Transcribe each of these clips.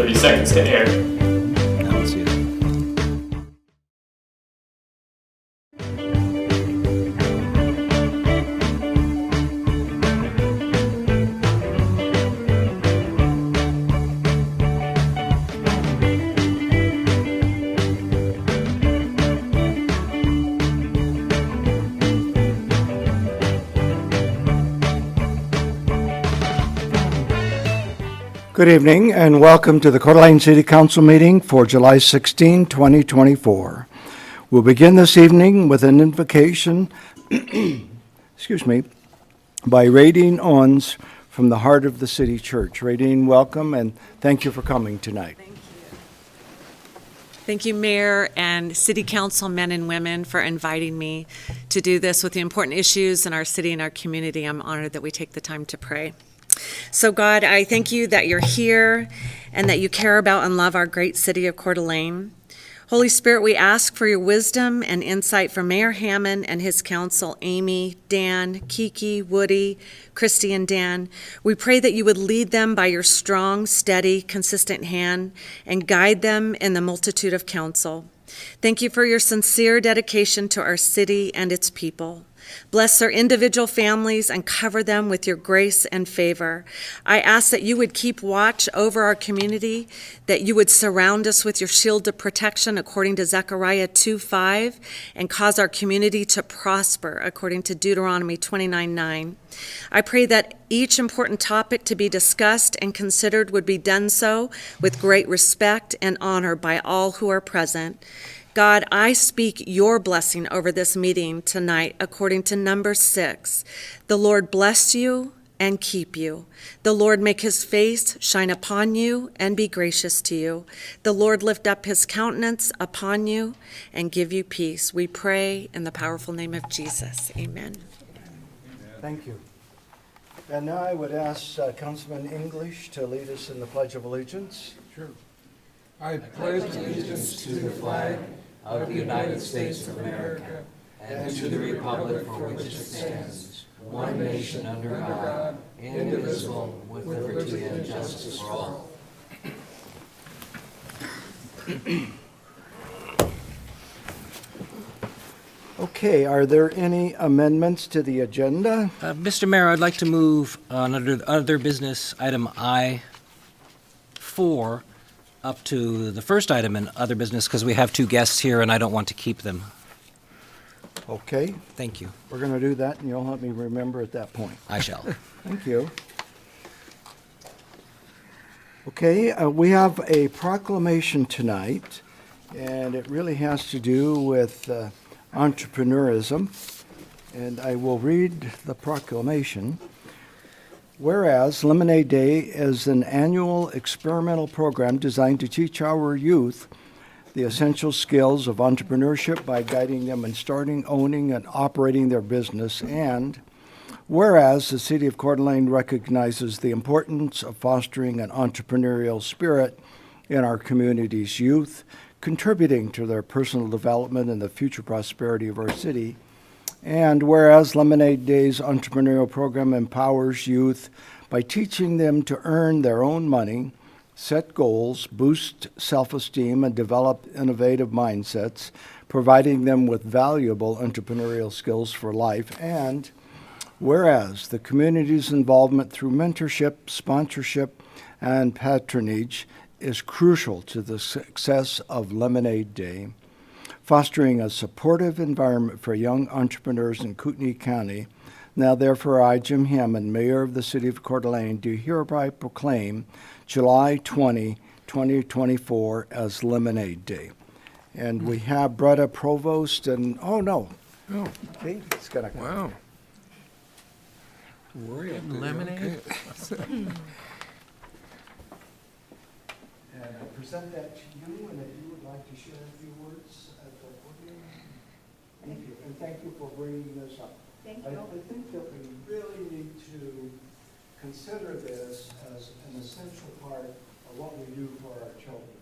30 seconds to air. I don't see it. Good evening and welcome to the Coeur d'Alene City Council meeting for July 16, 2024. We'll begin this evening with an invocation by Radine Owens from the Heart of the City Church. Radine, welcome and thank you for coming tonight. Thank you, Mayor and City Council men and women, for inviting me to do this with the important issues in our city and our community. I'm honored that we take the time to pray. So God, I thank you that you're here and that you care about and love our great city of Coeur d'Alene. Holy Spirit, we ask for your wisdom and insight from Mayor Hammond and his council, Amy, Dan, Kiki, Woody, Christy, and Dan. We pray that you would lead them by your strong, steady, consistent hand and guide them in the multitude of counsel. Thank you for your sincere dedication to our city and its people. Bless their individual families and cover them with your grace and favor. I ask that you would keep watch over our community, that you would surround us with your shield of protection according to Zechariah 2:5, and cause our community to prosper according to Deuteronomy 29:9. I pray that each important topic to be discussed and considered would be done so with great respect and honor by all who are present. God, I speak your blessing over this meeting tonight according to Numbers 6. The Lord bless you and keep you. The Lord make his face shine upon you and be gracious to you. The Lord lift up his countenance upon you and give you peace. We pray in the powerful name of Jesus. Amen. Thank you. And now I would ask Councilman English to lead us in the Pledge of Allegiance. Sure. I pledge allegiance to the flag of the United States of America and to the republic for which it stands, one nation under God, indivisible, with liberty and justice for all. Okay, are there any amendments to the agenda? Mr. Mayor, I'd like to move on under other business item I-4 up to the first item in other business because we have two guests here and I don't want to keep them. Okay, Thank you. we're going to do that and you'll help me remember at that point. I shall. Thank you. Okay, we have a proclamation tonight, and it really has to do with entrepreneurism, and I will read the proclamation. Whereas Lemonade Day is an annual experimental program designed to teach our youth the essential skills of entrepreneurship by guiding them in starting, owning, and operating their business. And whereas the City of Coeur d'Alene recognizes the importance of fostering an entrepreneurial spirit in our community's youth, contributing to their personal development and the future prosperity of our city. And whereas Lemonade Day's entrepreneurial program empowers youth by teaching them to earn their own money, set goals, boost self-esteem, and develop innovative mindsets, providing them with valuable entrepreneurial skills for life. And whereas the community's involvement through mentorship, sponsorship, and patronage is crucial to the success of Lemonade Day, fostering a supportive environment for young entrepreneurs in Kootenai County. Now, therefore, I, Jim Hammond, Mayor of the City of Coeur d'Alene, do hereby proclaim July 20, 2024 as Lemonade Day. And we have Bretta Provost and, okay, it's got to Wow. Worry up there. Lemonade? Okay. And I present that to you, and if you would like to share a few words at the podium. Thank you, and thank you for bringing this up. Thank I you. think that we really need to consider this as an essential part of what we do for our children.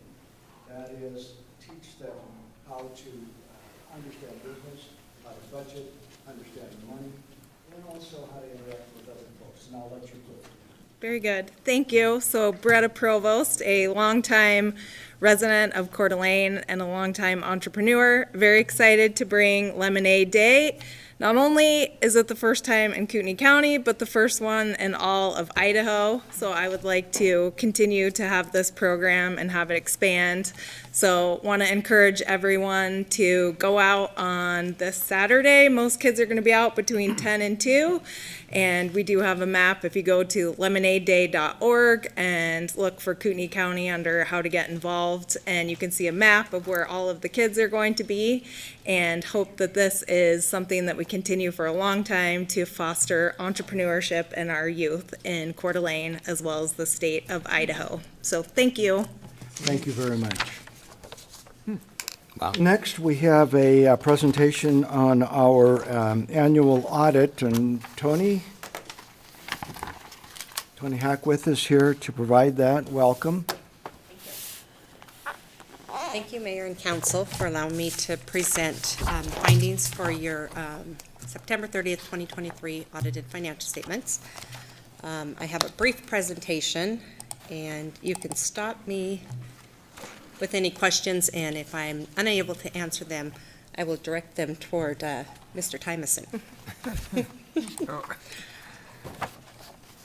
That is, teach them how to understand business, how to budget, understand money, and also how to interact with other folks. And I'll let you go. Very good. Thank you. So Beretta Provost, a longtime resident of Coeur d'Alene and a longtime entrepreneur, very excited to bring Lemonade Day. Not only is it the first time in Kootenai County, but the first one in all of Idaho. So I would like to continue to have this program and have it expand. So want to encourage everyone to go out on this Saturday. Most kids are going to be out between 10 and 2. And we do have a map if you go to lemonadeday.org and look for Kootenai County under how to get involved. And you can see a map of where all of the kids are going to be, and hope that this is something that we continue for a long time to foster entrepreneurship in our youth in Coeur d'Alene as well as the state of Idaho. So thank you. Thank you very much. Wow. Next, we have a presentation on our annual audit, and Tony Hackwith is here to provide that. Welcome. Thank you, Mayor and Council, for allowing me to present findings for your September 30th, 2023 audited financial statements. I have a brief presentation, and you can stop me with any questions, and if I'm unable to answer them, I will direct them toward Mr. Tymason.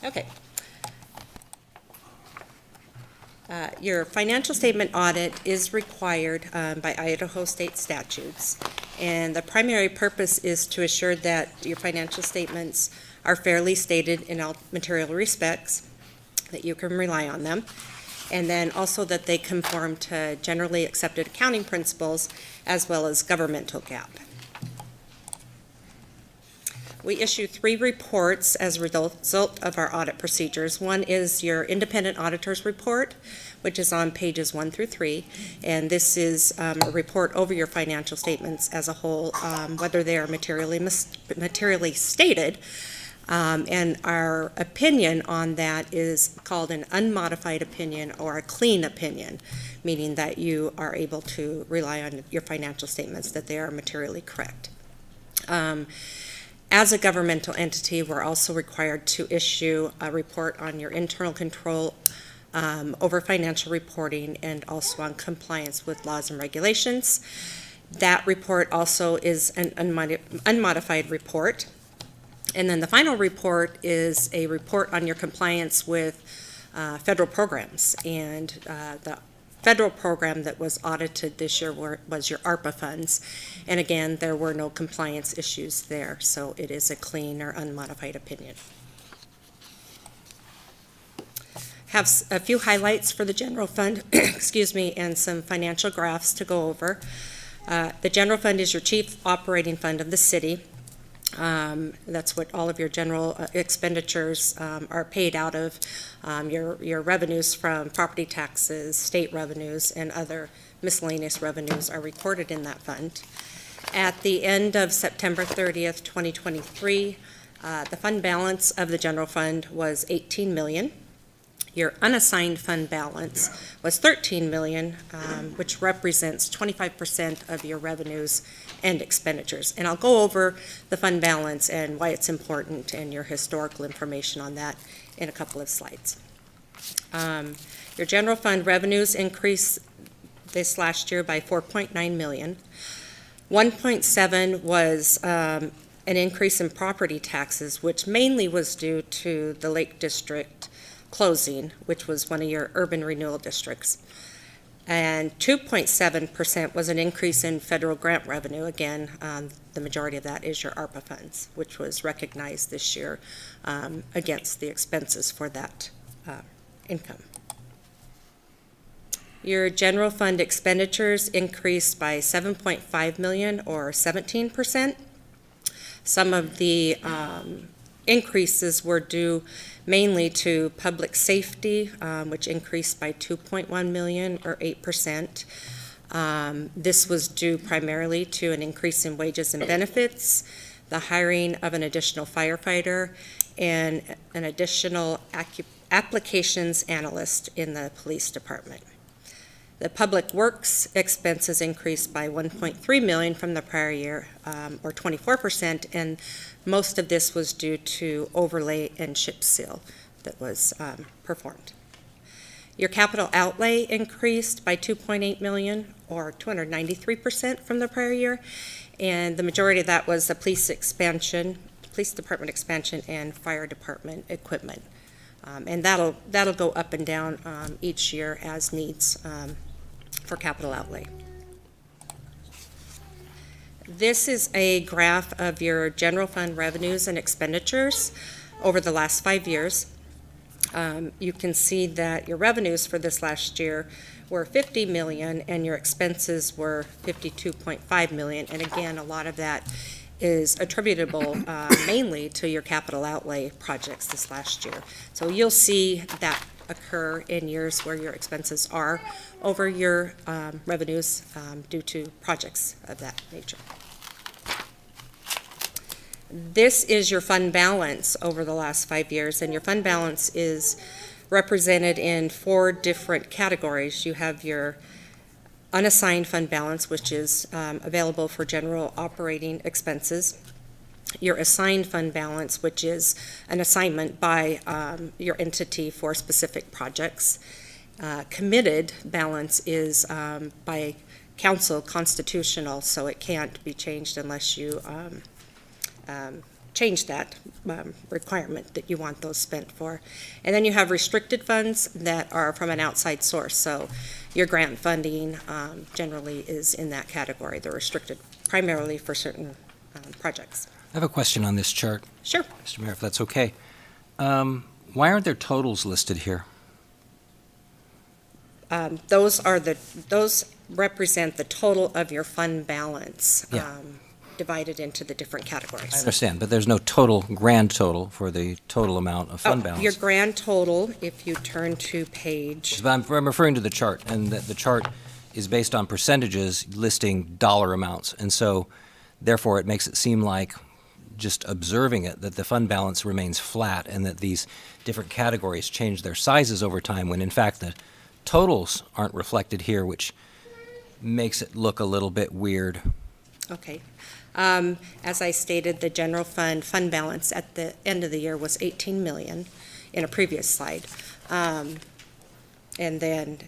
Okay. Your financial statement audit is required by Idaho state statutes, and the primary purpose is to assure that your financial statements are fairly stated in all material respects, that you can rely on them, and then also that they conform to generally accepted accounting principles as well as governmental GAAP. We issue 3 reports as a result of our audit procedures. One is your independent auditor's report, which is on pages 1 through 3, and this is a report over your financial statements as a whole, whether they are materially stated. And our opinion on that is called an unmodified opinion or a clean opinion, meaning that you are able to rely on your financial statements, that they are materially correct. As a governmental entity, we're also required to issue a report on your internal control over financial reporting and also on compliance with laws and regulations. That report also is an unmodified report. And then the final report is a report on your compliance with federal programs. And the federal program that was audited this year was your ARPA funds. And again, there were no compliance issues there, so it is a clean or unmodified opinion. Have a few highlights for the general fund, excuse me, and some financial graphs to go over. The general fund is your chief operating fund of the city. That's what all of your general expenditures are paid out of. Your revenues from property taxes, state revenues, and other miscellaneous revenues are recorded in that fund. At the end of September 30th, 2023, the fund balance of the general fund was $18 million. Your unassigned fund balance was $13 million, which represents 25% of your revenues and expenditures. And I'll go over the fund balance and why it's important and your historical information on that in a couple of slides. Your general fund revenues increased this last year by $4.9 million. 1.7 was an increase in property taxes, which mainly was due to the Lake District closing, which was one of your urban renewal districts. And 2.7% was an increase in federal grant revenue. Again, the majority of that is your ARPA funds, which was recognized this year against the expenses for that income. Your general fund expenditures increased by $7.5 million or 17%. Some of the increases were due mainly to public safety, which increased by $2.1 million or 8%. This was due primarily to an increase in wages and benefits, the hiring of an additional firefighter, and an additional applications analyst in the police department. The public works expenses increased by $1.3 million from the prior year, or 24%, and most of this was due to overlay and chip seal that was performed. Your capital outlay increased by 2.8 million, or 293% from the prior year, and the majority of that was the police department expansion and fire department equipment. And that'll go up and down each year as needs for capital outlay. This is a graph of your general fund revenues and expenditures over the last 5 years. You can see that your revenues for this last year were 50 million and your expenses were 52.5 million. And again, a lot of that is attributable mainly to your capital outlay projects this last year. So you'll see that occur in years where your expenses are over your revenues due to projects of that nature. This is your fund balance over the last 5 years, and your fund balance is represented in 4 different categories. You have your unassigned fund balance, which is available for general operating expenses. Your assigned fund balance, which is an assignment by your entity for specific projects. Committed balance is by council constitutional, so it can't be changed unless you change that requirement that you want those spent for. And then you have restricted funds that are from an outside source. So your grant funding generally is in that category. They're restricted primarily for certain projects. I have a question on this chart, Sure. Mr. Mayor, if that's okay. Why aren't there totals listed here? Those represent the total of your fund balance. Yeah. Divided into the different categories. I understand, but there's no grand total for the total amount of fund balance. Your grand total, if you turn to page, But I'm referring to the chart, and the chart is based on percentages listing dollar amounts. And so, therefore, it makes it seem like, just observing it, that the fund balance remains flat and that these different categories change their sizes over time, when in fact the totals aren't reflected here, which makes it look a little bit weird. okay. As I stated, the general fund balance at the end of the year was 18 million in a previous slide. And then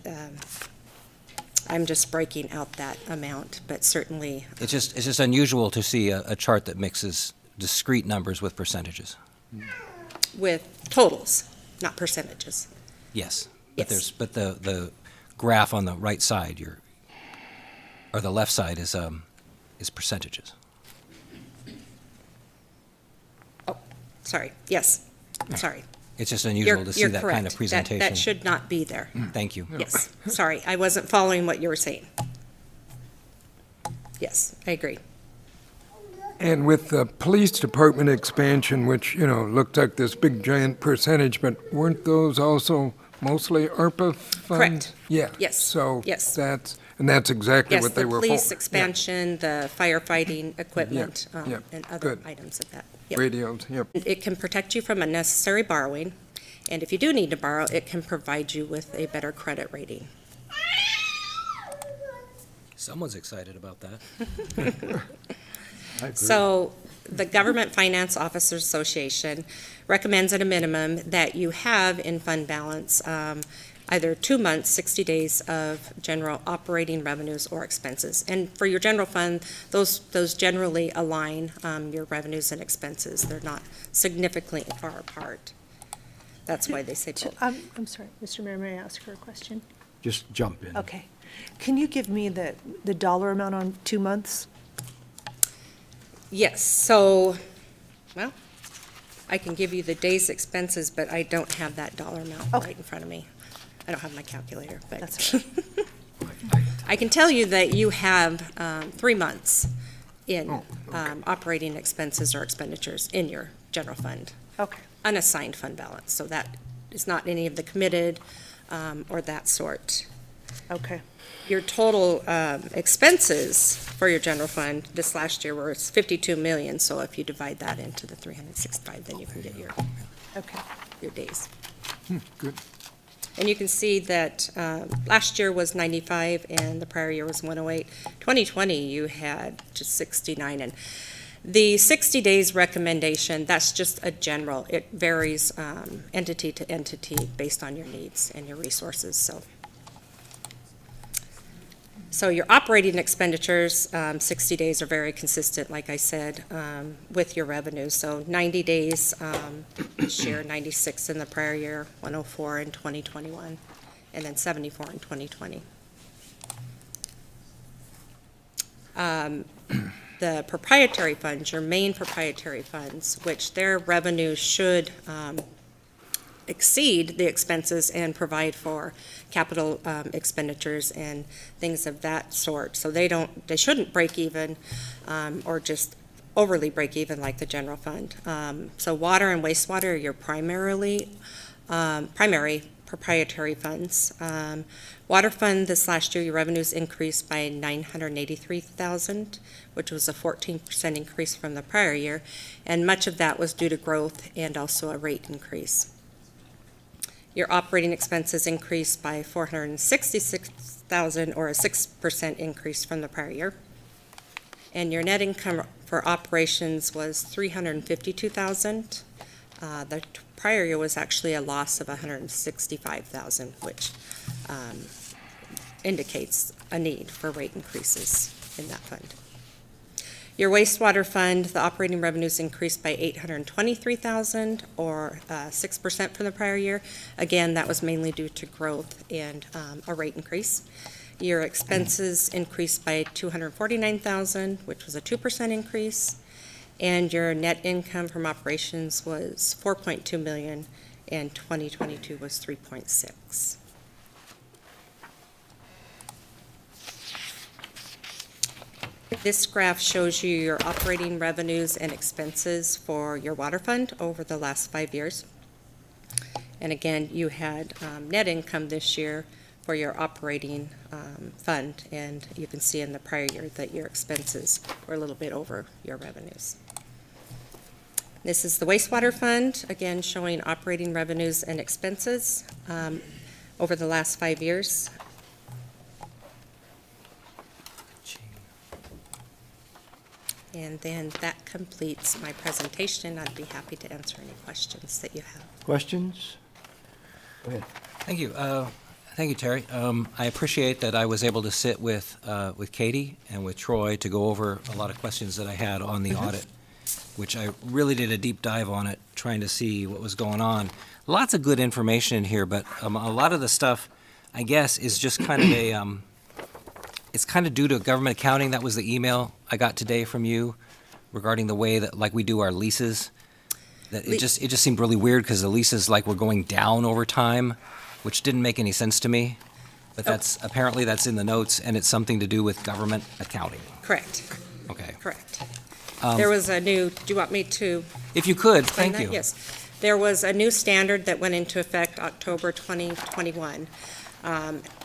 I'm just breaking out that amount, but certainly. It's just unusual to see a chart that mixes discrete numbers with percentages. With totals, not percentages. Yes. Yes. But the graph on the right side, or the left side is percentages. Sorry, yes, sorry. It's just unusual to see You're that correct. kind of presentation. That should not be there. Thank you. Yes, sorry, I wasn't following what you were saying. Yes, I agree. And with the police department expansion, which, looked like this big giant percentage, but weren't those also mostly ARPA funds? Correct. Yeah. Yes. So Yes. that's exactly Yes, what they the were for. police Yeah. expansion, the firefighting equipment, yeah, and other good. items of that. Yep. Radios, yep. It can protect you from unnecessary borrowing, and if you do need to borrow, it can provide you with a better credit rating. Someone's excited about that. I agree. So the Government Finance Officers Association recommends at a minimum that you have in fund balance either 2 months, 60 days of general operating revenues or expenses. And for your general fund, those generally align your revenues and expenses. They're not significantly far apart. That's why they say both. I'm sorry, Mr. Mayor, may I ask her a question? Just jump in. Okay. Can you give me the dollar amount on 2 months? Yes, so, well, I can give you the day's expenses, but I don't have that dollar amount Okay. right in front of me. I don't have my calculator, but. That's all I can tell you that you have 3 months in Oh, okay. operating expenses or expenditures in your general fund, Okay. unassigned fund balance. So that is not any of the committed or that sort. Okay. Your total expenses for your general fund this last year were 52 million, so if you divide that into the 365, then you can get Okay. your days. Good. And you can see that last year was 95 and the prior year was 108. 2020, you had just 69, and The 60 days recommendation, that's just a general. It varies entity to entity based on your needs and your resources, So your operating expenditures, 60 days are very consistent, like I said, with your revenues. So 90 days this year, 96 in the prior year, 104 in 2021, and then 74 in 2020. The proprietary funds, your main proprietary funds, which their revenues should exceed the expenses and provide for capital expenditures and things of that sort. So they shouldn't break even or just overly break even like the general fund. So water and wastewater are your primary proprietary funds. Water fund this last year, your revenues increased by $983,000, which was a 14% increase from the prior year, and much of that was due to growth and also a rate increase. Your operating expenses increased by $466,000, or a 6% increase from the prior year. And your net income for operations was $352,000. The prior year was actually a loss of $165,000, which indicates a need for rate increases in that fund. Your wastewater fund, the operating revenues increased by $823,000, or 6% from the prior year. Again, that was mainly due to growth and a rate increase. Your expenses increased by $249,000, which was a 2% increase. And your net income from operations was $4.2 million, and 2022 was $3.6. This graph shows you your operating revenues and expenses for your water fund over the last 5 years. And again, you had net income this year for your operating fund, and you can see in the prior year that your expenses were a little bit over your revenues. This is the wastewater fund, again showing operating revenues and expenses over the last 5 years. And then that completes my presentation. I'd be happy to answer any questions that you have. Questions? Go ahead. Thank you. Thank you, Terry. I appreciate that I was able to sit with Katie and with Troy to go over a lot of questions that I had on the audit, which I really did a deep dive on it, trying to see what was going on. Lots of good information in here, but a lot of the stuff, I guess, is just kind of it's kind of due to government accounting. That was the email I got today from you regarding the way that, like, we do our leases. That it just seemed really weird because the leases, like, were going down over time, which didn't make any sense to me. But apparently that's in the notes, and it's something to do with government accounting. Correct. Okay. Correct. There was a new, do you want me to If you could, explain thank that? you. Yes. There was a new standard that went into effect October 2021.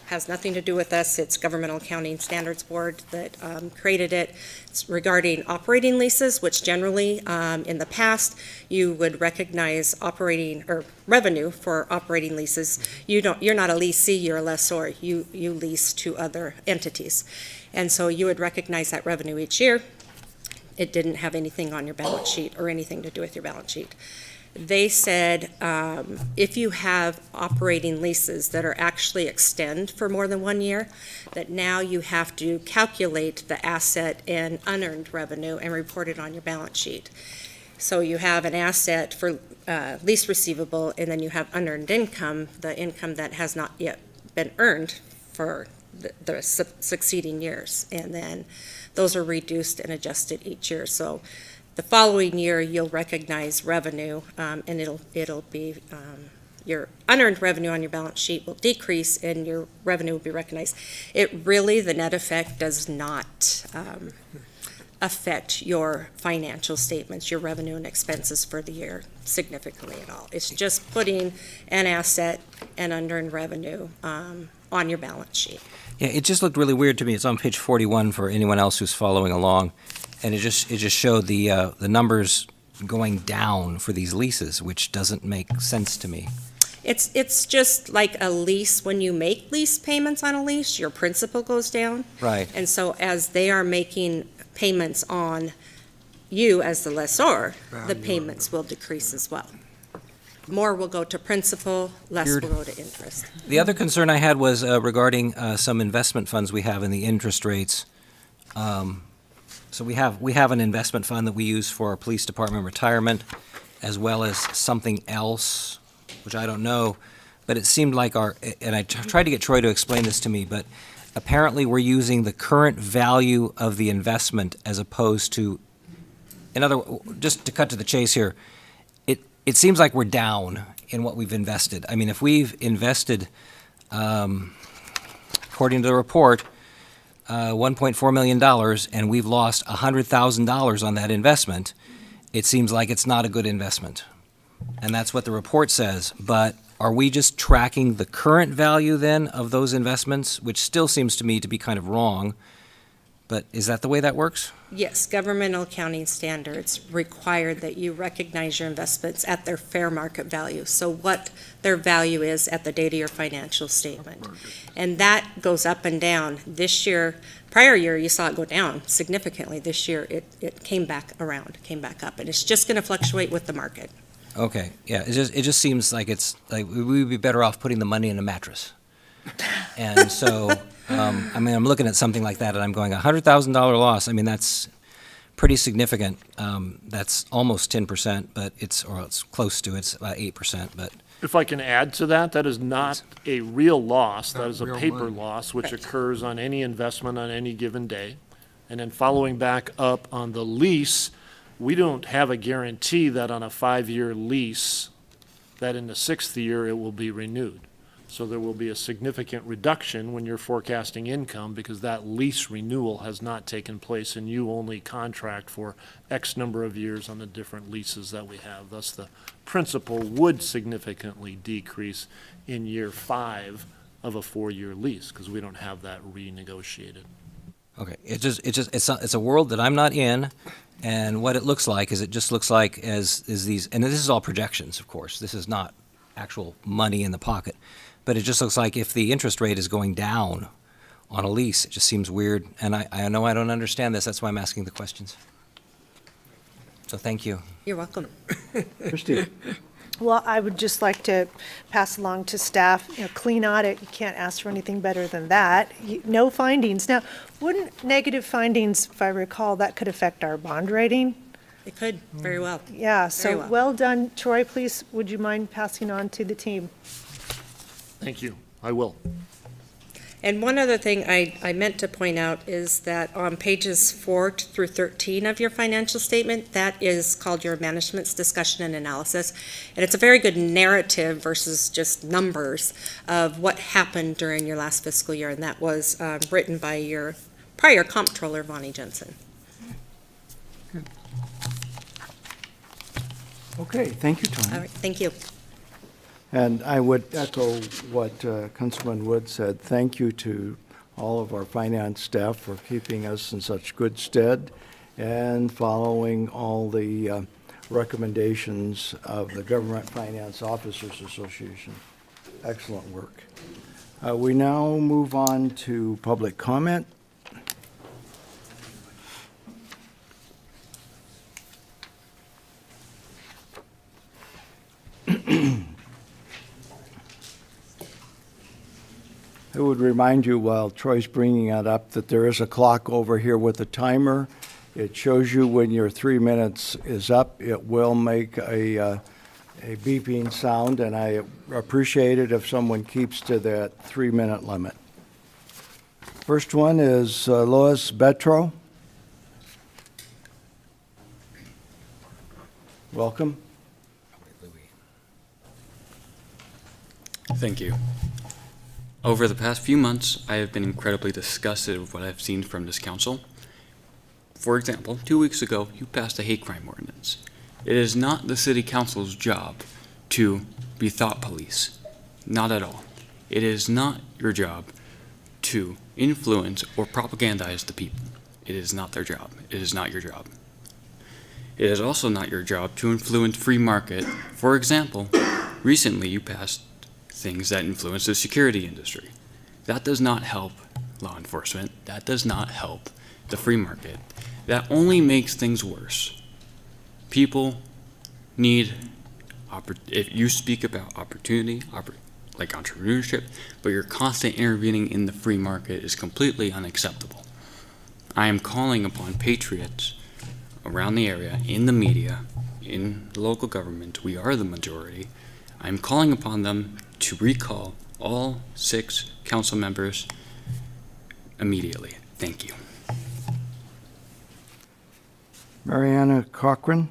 Has nothing to do with us. It's Governmental Accounting Standards Board that created it. It's regarding operating leases, which generally, in the past, you would recognize operating or revenue for operating leases. You're not a lessee, you're a lessor. You lease to other entities. And so you would recognize that revenue each year. It didn't have anything on your balance sheet or anything to do with your balance sheet. They said if you have operating leases that are actually extend for more than 1 year, that now you have to calculate the asset and unearned revenue and report it on your balance sheet. So you have an asset for lease receivable, and then you have unearned income, the income that has not yet been earned for the succeeding years. And then those are reduced and adjusted each year. So the following year, you'll recognize revenue, and it'll be your unearned revenue on your balance sheet will decrease, and your revenue will be recognized. It really, the net effect does not affect your financial statements, your revenue and expenses for the year significantly at all. It's just putting an asset and unearned revenue on your balance sheet. Yeah, it just looked really weird to me. It's on page 41 for anyone else who's following along. And it just showed the numbers going down for these leases, which doesn't make sense to me. It's just like a lease. When you make lease payments on a lease, your principal goes down. Right. And so as they are making payments on you as the lessor, the payments will decrease as well. More will go to principal, less will go to interest. The other concern I had was regarding some investment funds we have in the interest rates. So we have an investment fund that we use for our police department retirement, as well as something else, which I don't know, but it seemed like and I tried to get Troy to explain this to me, but apparently we're using the current value of the investment as opposed to, just to cut to the chase here, it seems like we're down in what we've invested. I mean, if we've invested, according to the report, $1.4 million, and we've lost $100,000 on that investment, it seems like it's not a good investment. And that's what the report says. But are we just tracking the current value then of those investments, which still seems to me to be kind of wrong? But is that the way that works? Yes, governmental accounting standards require that you recognize your investments at their fair market value. So what their value is at the date of your financial statement. And that goes up and down. This year, prior year, you saw it go down significantly. This year, it came back around, came back up. And it's just going to fluctuate with the market. Okay, yeah, it just seems like it's, like, we'd be better off putting the money in a mattress. And so, I mean, I'm looking at something like that, and I'm going, $100,000 loss, I mean, that's pretty significant. That's almost 10%, but it's close to, it's about 8%, but. If I can add to that, that is not a real loss, that is a real paper money. loss, which occurs on any investment on any given day. And then following back up on the lease, we don't have a guarantee that on a 5-year lease, that in the 6th year it will be renewed. So there will be a significant reduction when you're forecasting income because that lease renewal has not taken place and you only contract for X number of years on the different leases that we have. Thus, the principal would significantly decrease in year 5 of a 4-year lease because we don't have that renegotiated. Okay, it's a world that I'm not in, and what it looks like is it just looks like is these, and this is all projections, of course. This is not actual money in the pocket, but it just looks like if the interest rate is going down on a lease, it just seems weird. And I know I don't understand this. That's why I'm asking the questions. So thank you. You're welcome. Christie? Well, I would just like to pass along to staff, clean audit, you can't ask for anything better than that. No findings. Now, wouldn't negative findings, if I recall, that could affect our bond rating? It could, very well. Yeah, Very so well. well done. Troy, please, would you mind passing on to the team? Thank you. I will. And one other thing I meant to point out is that on pages 4 through 13 of your financial statement, that is called your management's discussion and analysis. And it's a very good narrative versus just numbers of what happened during your last fiscal year. And that was written by your prior comptroller, Vonnie Jensen. Okay, thank you, Tony. All right, thank you. And I would echo what Councilman Wood said. Thank you to all of our finance staff for keeping us in such good stead and following all the recommendations of the Government Finance Officers Association. Excellent work. We now move on to public comment. I would remind you, while Troy's bringing that up, that there is a clock over here with a timer. It shows you when your 3 minutes is up. It will make a beeping sound, and I appreciate it if someone keeps to that 3-minute limit. First one is Lois Betro. Welcome. Thank you. Over the past few months, I have been incredibly disgusted with what I've seen from this council. For example, 2 weeks ago, you passed a hate crime ordinance. It is not the city council's job to be thought police. Not at all. It is not your job to influence or propagandize the people. It is not their job. It is not your job. It is also not your job to influence free market. For example, recently you passed things that influence the security industry. That does not help law enforcement. That does not help the free market. That only makes things worse. People need, if you speak about opportunity, like entrepreneurship, but your constant intervening in the free market is completely unacceptable. I am calling upon patriots around the area, in the media, in the local government. We are the majority. I'm calling upon them to recall all 6 council members immediately. Thank you. Mariana Cochran.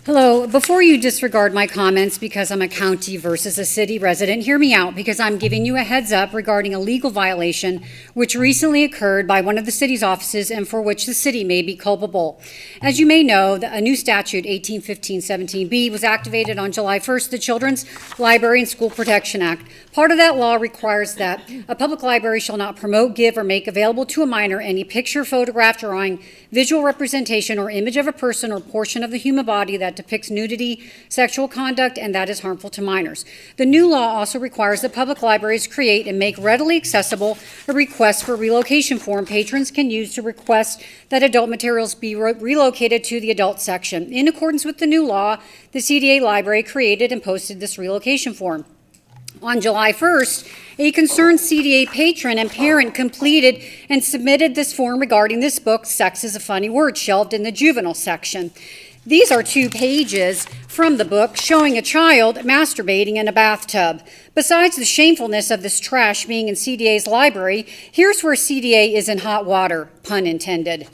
Hello. Before you disregard my comments because I'm a county versus a city resident, hear me out because I'm giving you a heads up regarding a legal violation which recently occurred by one of the city's offices and for which the city may be culpable. As you may know, a new statute, 1815-17B, was activated on July 1st, the Children's Library and School Protection Act. Part of that law requires that a public library shall not promote, give, or make available to a minor any picture, photograph, drawing, visual representation, or image of a person or portion of the human body that depicts nudity, sexual conduct, and that is harmful to minors. The new law also requires that public libraries create and make readily accessible a request for relocation form patrons can use to request that adult materials be relocated to the adult section. In accordance with the new law, the CDA library created and posted this relocation form. On July 1st, a concerned CDA patron and parent completed and submitted this form regarding this book, Sex is a Funny Word, shelved in the juvenile section. These are 2 pages from the book showing a child masturbating in a bathtub. Besides the shamefulness of this trash being in CDA's library, here's where CDA is in hot water, pun intended.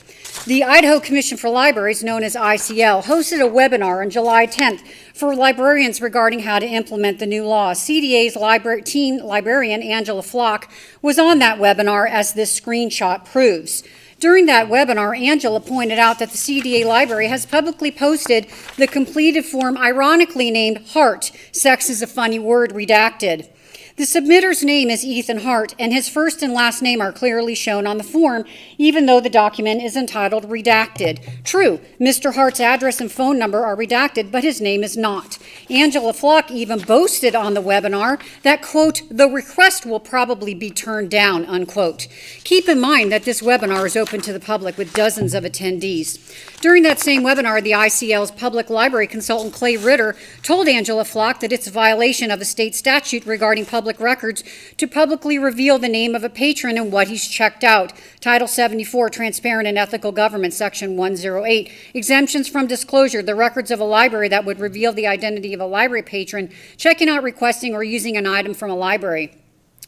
The Idaho Commission for Libraries, known as ICL, hosted a webinar on July 10th for librarians regarding how to implement the new law. CDA's teen librarian, Angela Flock, was on that webinar, as this screenshot proves. During that webinar, Angela pointed out that the CDA library has publicly posted the completed form ironically named Hart, Sex is a Funny Word, redacted. The submitter's name is Ethan Hart, and his first and last name are clearly shown on the form, even though the document is entitled Redacted. True, Mr. Hart's address and phone number are redacted, but his name is not. Angela Flock even boasted on the webinar that, quote, the request will probably be turned down, unquote. Keep in mind that this webinar is open to the public with dozens of attendees. During that same webinar, the ICL's public library consultant, Clay Ritter, told Angela Flock that it's a violation of a state statute regarding public records to publicly reveal the name of a patron and what he's checked out. Title 74, Transparent and Ethical Government, Section 108. Exemptions from disclosure, the records of a library that would reveal the identity of a library patron checking out, requesting, or using an item from a library.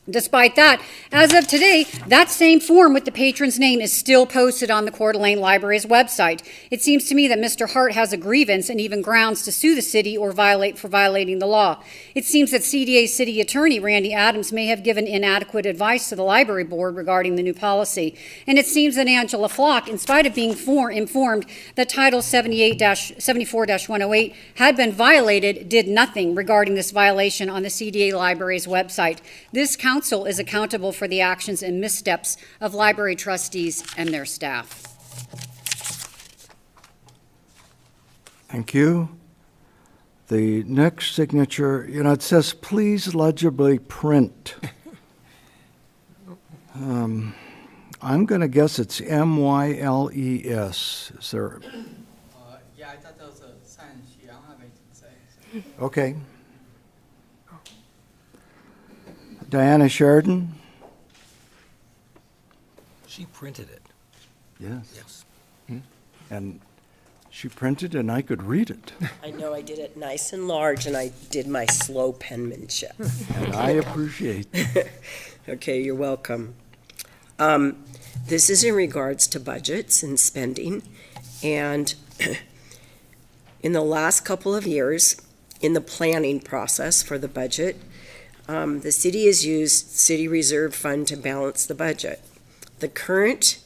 Despite that, as of today, that same form with the patron's name is still posted on the Coeur d'Alene Library's website. It seems to me that Mr. Hart has a grievance and even grounds to sue the city or violating the law. It seems that CDA City Attorney Randy Adams may have given inadequate advice to the library board regarding the new policy. And it seems that Angela Flock, in spite of being informed that Title 74-108 had been violated, did nothing regarding this violation on the CDA Library's website. This council is accountable for the actions and missteps of library trustees and their staff. Thank you. The next signature, it says, please legibly print. I'm going to guess it's M-Y-L-E-S. Is there? Yeah, I thought that was a sign. I don't have anything to say. So. Okay. Diana Sheridan? She printed it. Yes. Yes. And she printed and I could read it. I know I did it nice and large, and I did my slow penmanship. And I appreciate it. Okay, you're welcome. This is in regards to budgets and spending, and in the last couple of years, in the planning process for the budget, the city has used city reserve fund to balance the budget. The current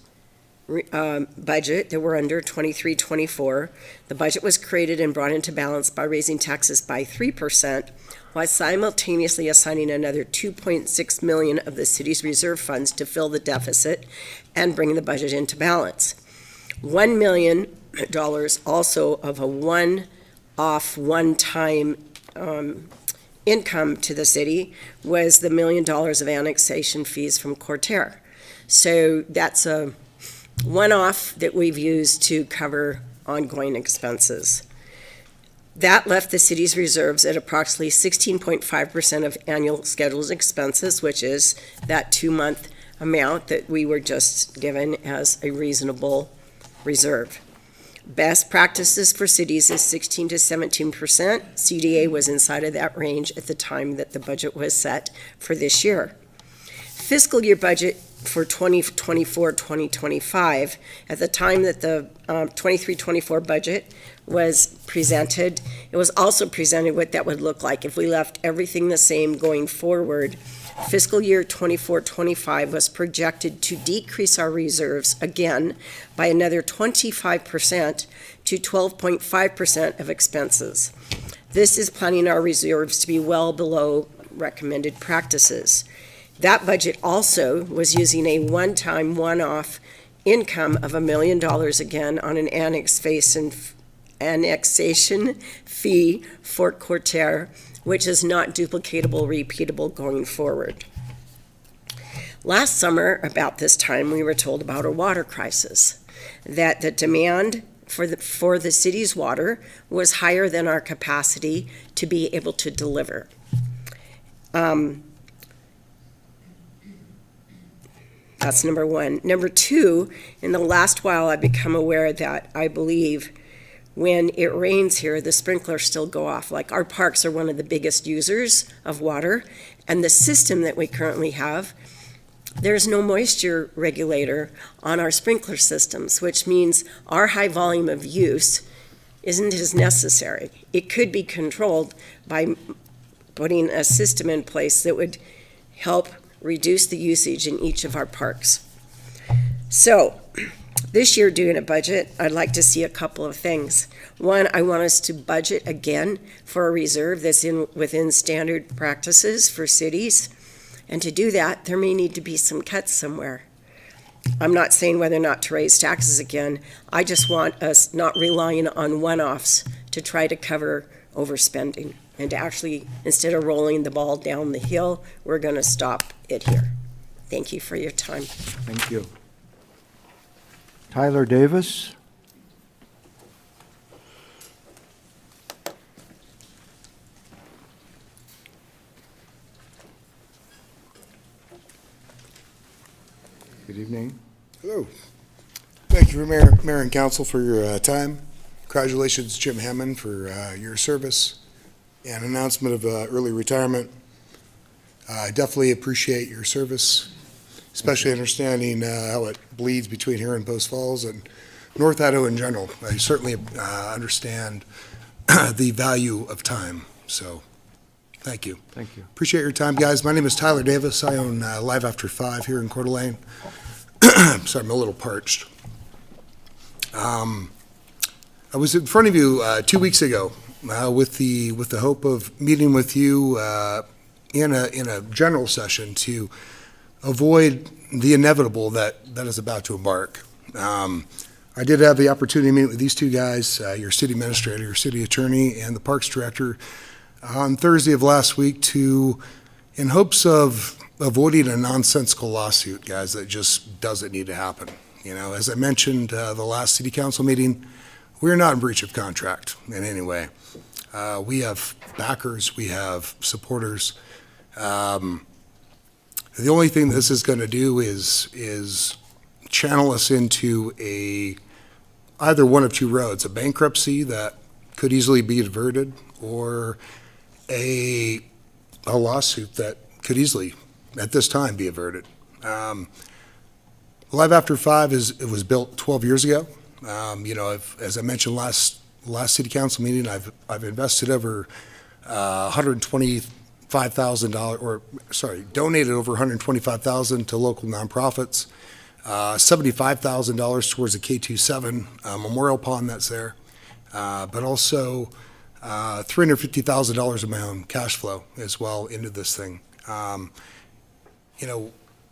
budget that we're under, 23-24, the budget was created and brought into balance by raising taxes by 3%, while simultaneously assigning another $2.6 million of the city's reserve funds to fill the deficit and bring the budget into balance. $1 million also of a one-time income to the city was the $1 million of annexation fees from Coeur. So that's a one-off that we've used to cover ongoing expenses. That left the city's reserves at approximately 16.5% of annual scheduled expenses, which is that 2-month amount that we were just given as a reasonable reserve. Best practices for cities is 16 to 17%. CDA was inside of that range at the time that the budget was set for this year. Fiscal year budget for 2024-2025, at the time that the 23-24 budget was presented, it was also presented what that would look like if we left everything the same going forward. Fiscal year 24-25 was projected to decrease our reserves again by another 25% to 12.5% of expenses. This is planning our reserves to be well below recommended practices. That budget also was using a one-time, one-off income of $1 million again on an annexation fee for Coeur, which is not duplicatable, repeatable going forward. Last summer, about this time, we were told about a water crisis, that the demand for the city's water was higher than our capacity to be able to deliver. That's number one. Number two, in the last while, I've become aware that I believe when it rains here, the sprinklers still go off. Like, our parks are one of the biggest users of water, and the system that we currently have, there's no moisture regulator on our sprinkler systems, which means our high volume of use isn't as necessary. It could be controlled by putting a system in place that would help reduce the usage in each of our parks. So, this year, doing a budget, I'd like to see a couple of things. One, I want us to budget again for a reserve that's within standard practices for cities. And to do that, there may need to be some cuts somewhere. I'm not saying whether or not to raise taxes again. I just want us not relying on one-offs to try to cover overspending. And to actually, instead of rolling the ball down the hill, we're going to stop it here. Thank you for your time. Thank you. Tyler Davis? Good evening. Hello. Thank you, Mayor and Council, for your time. Congratulations, Jim Hammond, for your service and announcement of early retirement. I definitely appreciate your service, especially understanding how it bleeds between here and Post Falls and North Idaho in general. I certainly understand the value of time, so thank you. Thank you. Appreciate your time, guys. My name is Tyler Davis. I own Live After 5 here in Coeur d'Alene. Sorry, I'm a little parched. I was in front of you 2 weeks ago with the hope of meeting with you in a general session to avoid the inevitable that is about to embark. I did have the opportunity to meet with these two guys, your city administrator, your city attorney, and the parks director on Thursday of last week in hopes of avoiding a nonsensical lawsuit, guys, that just doesn't need to happen. You know, as I mentioned the last city council meeting, we're not in breach of contract in any way. We have backers, we have supporters. The only thing this is going to do is channel us into either one of two roads: a bankruptcy that could easily be averted, or a lawsuit that could easily, at this time, be averted. Live After 5 it was built 12 years ago. As I mentioned last city council meeting, I've invested over donated over $125,000 to local nonprofits, $75,000 towards the K27 memorial pond that's there, but also $350,000 of my own cash flow as well into this thing.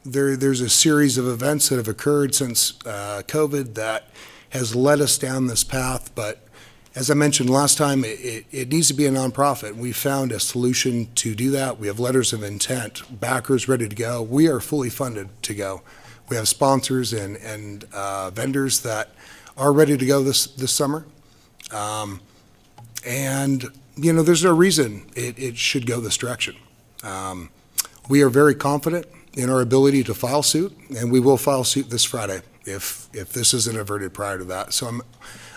There's a series of events that have occurred since COVID that has led us down this path, but As I mentioned last time, it needs to be a nonprofit. We found a solution to do that. We have letters of intent, backers ready to go. We are fully funded to go. We have sponsors and vendors that are ready to go this summer. And, you know, there's no reason it should go this direction. We are very confident in our ability to file suit, and we will file suit this Friday if this isn't averted prior to that. So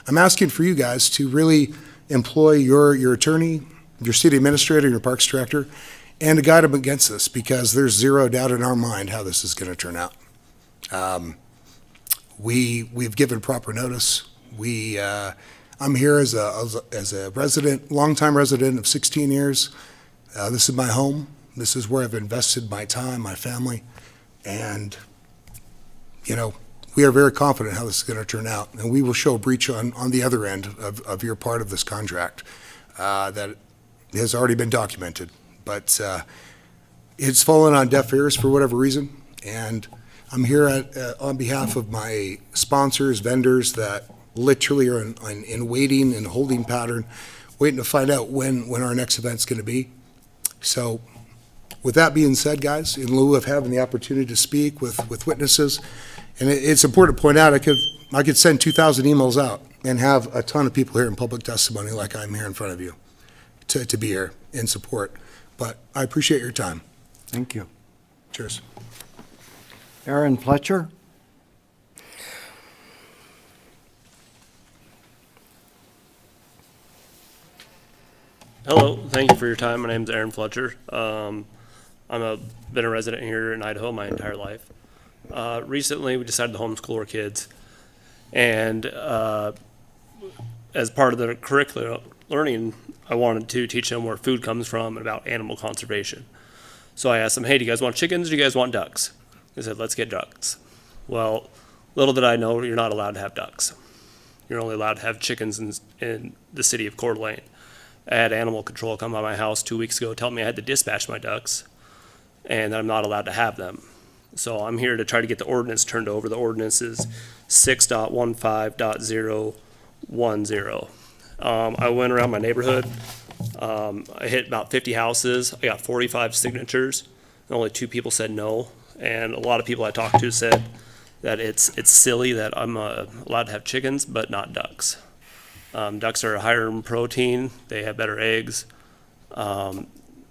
I'm asking for you guys to really employ your attorney, your city administrator, your parks director, and to guide them against this, because there's zero doubt in our mind how this is going to turn out. We've given proper notice. I'm here as a resident, longtime resident of 16 years. This is my home. This is where I've invested my time, my family, and, you know, we are very confident how this is going to turn out, and we will show a breach on the other end of your part of this contract that has already been documented. But it's fallen on deaf ears for whatever reason, and I'm here on behalf of my sponsors, vendors that literally are in waiting and holding pattern, waiting to find out when our next event's going to be. So with that being said, guys, in lieu of having the opportunity to speak with witnesses, and it's important to point out, I could send 2,000 emails out and have a ton of people here in public testimony like I'm here in front of you to be here in support. But I appreciate your time. Thank you. Cheers. Aaron Fletcher? Hello, thank you for your time. My name is Aaron Fletcher. Been a resident here in Idaho my entire life. Recently, we decided to homeschool our kids, and as part of the curricular learning, I wanted to teach them where food comes from and about animal conservation. So I asked them, hey, do you guys want chickens or do you guys want ducks? They said, let's get ducks. Well, little did I know, you're not allowed to have ducks. You're only allowed to have chickens in the city of Coeur d'Alene. I had animal control come by my house 2 weeks ago telling me I had to dispatch my ducks and that I'm not allowed to have them. So I'm here to try to get the ordinance turned over. The ordinance is 6.15.010. I went around my neighborhood. I hit about 50 houses. I got 45 signatures, and only 2 people said no. And a lot of people I talked to said that it's silly that I'm allowed to have chickens, but not ducks. Ducks are higher in protein. They have better eggs.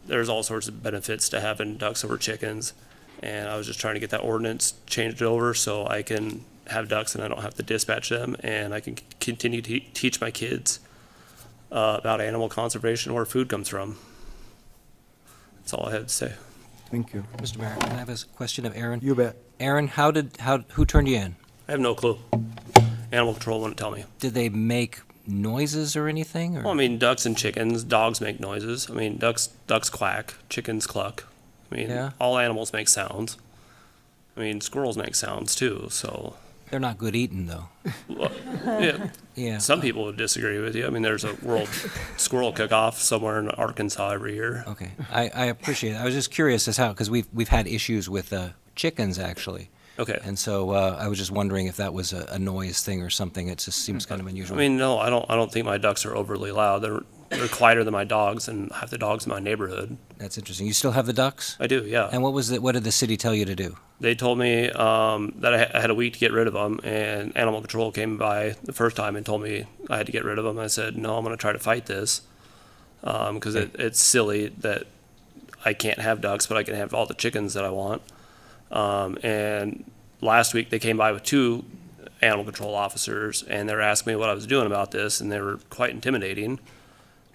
There's all sorts of benefits to having ducks over chickens. And I was just trying to get that ordinance changed over so I can have ducks and I don't have to dispatch them, and I can continue to teach my kids about animal conservation, where food comes from. That's all I had to say. Thank you. Mr. Mayor, can I have a question of Aaron? You bet. Aaron, who turned you in? I have no clue. Animal control wouldn't tell me. Did they make noises or anything? Or? Well, I mean, ducks and chickens, dogs make noises. I mean, ducks quack, chickens cluck. I mean, Yeah. all animals make sounds. I mean, squirrels make sounds too, so. They're not good eating, though. Well, yeah. Yeah. Some people would disagree with you. I mean, there's a World Squirrel Cook-Off somewhere in Arkansas every year. Okay, I appreciate it. I was just curious as how, because we've had issues with chickens, actually. Okay. And so I was just wondering if that was a noise thing or something. It just seems kind of unusual. I mean, no, I don't think my ducks are overly loud. They're quieter than my dogs and half the dogs in my neighborhood. That's interesting. You still have the ducks? I do, yeah. And what did the city tell you to do? They told me that I had a week to get rid of them, and animal control came by the first time and told me I had to get rid of them. I said, no, I'm going to try to fight this because it's silly that I can't have ducks, but I can have all the chickens that I want. And last week they came by with 2 animal control officers, and they were asking me what I was doing about this, and they were quite intimidating.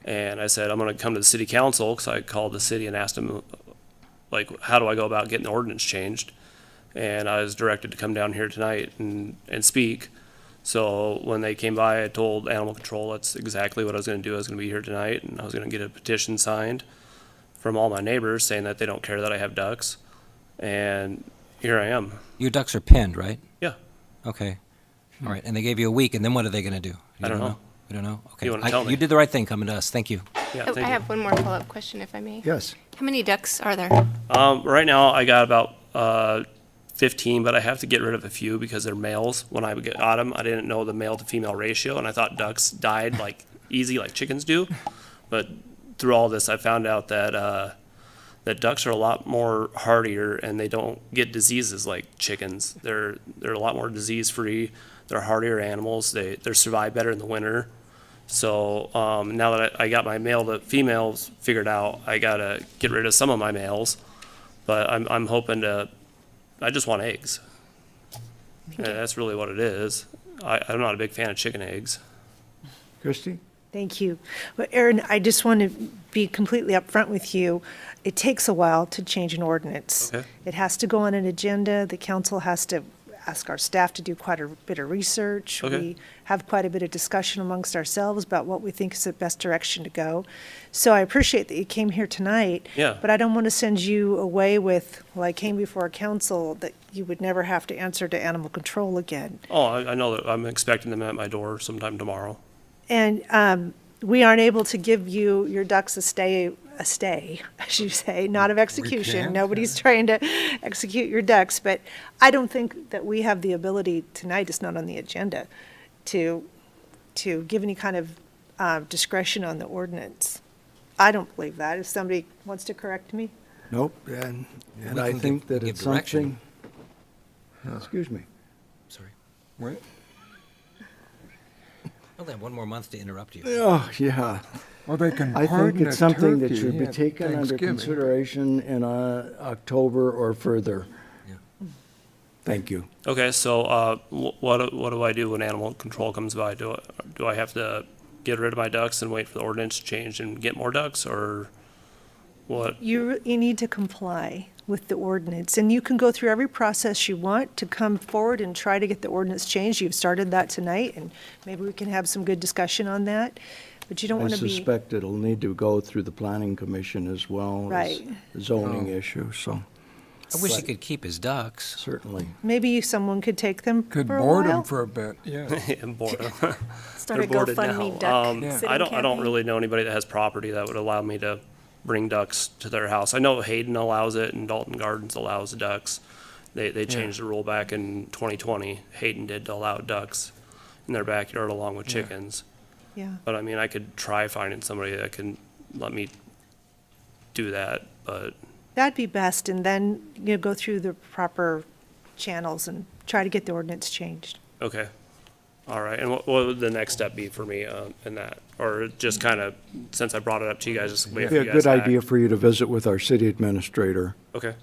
And I said, I'm going to come to the city council, because I called the city and asked them, like, how do I go about getting the ordinance changed? And I was directed to come down here tonight and speak. So when they came by, I told animal control that's exactly what I was going to do. I was going to be here tonight, and I was going to get a petition signed from all my neighbors saying that they don't care that I have ducks. And here I am. Your ducks are pinned, right? Yeah. Okay. All right. And they gave you a week, and then what are they going to do? I don't know. We don't know? Okay. You wanna tell me? You did the right thing coming to us. Thank you. Yeah, I thank you. have one more follow-up question, if I may. Yes. How many ducks are there? Right now, I got about 15, but I have to get rid of a few because they're males. When I got them, I didn't know the male to female ratio, and I thought ducks died like easy like chickens do. But through all this, I found out that that ducks are a lot more hardier and they don't get diseases like chickens. They're a lot more disease free. They're hardier animals. They survive better in the winter. So now that I got my male to females figured out, I gotta get rid of some of my males. But I'm hoping to. I just want eggs. And that's really what it is. I'm not a big fan of chicken eggs. Christie? Thank you. Well, Aaron, I just want to be completely upfront with you. It takes a while to change an ordinance. Okay. It has to go on an agenda. The council has to ask our staff to do quite a bit of research. Okay. We have quite a bit of discussion amongst ourselves about what we think is the best direction to go. So I appreciate that you came here tonight. Yeah. But I don't want to send you away with, well, I came before council, that you would never have to answer to animal control again. Oh, I know that I'm expecting them at my door sometime tomorrow. And we aren't able to give you your ducks a stay, as you say, not of execution. can't. Nobody's trying to execute your ducks, but I don't think that we have the ability tonight, it's not on the agenda, to give any kind of discretion on the ordinance. I don't believe that. If somebody wants to correct me. Nope, and We I can think that give it's direction. something, excuse me. Sorry. What? Well, they have one more month to interrupt you. Oh, yeah. Well, they can I think pardon it's a something that turkey should be at taken under Thanksgiving. consideration in October or further. Yeah. Thank you. Okay, so what do I do when animal control comes by? Do I have to get rid of my ducks and wait for the ordinance to change and get more ducks, or what? You need to comply with the ordinance, and you can go through every process you want to come forward and try to get the ordinance changed. You've started that tonight, and maybe we can have some good discussion on that, but you don't I want to be. suspect it'll need to go through the planning commission as well as Right. zoning issue, so I wish he could keep his ducks. certainly. Maybe someone could take them Could for a board while. them for a bit, yeah. And boredom. Start a They're boarded GoFundMe now. duck sitting I don't campaign. really know anybody that has property that would allow me to bring ducks to their house. I know Hayden allows it and Dalton Gardens allows ducks. They changed the rule back in 2020. Hayden did to allow ducks in their backyard along with chickens. Yeah. But I mean, I could try finding somebody that can let me do that, but That'd be best, and then, go through the proper channels and try to get the ordinance changed. okay. All right, and what would the next step be for me in that? Or just kind of, since I brought it up to you guys, just wait It'd for be you a guys good to act? idea for you to visit with our city administrator. Okay.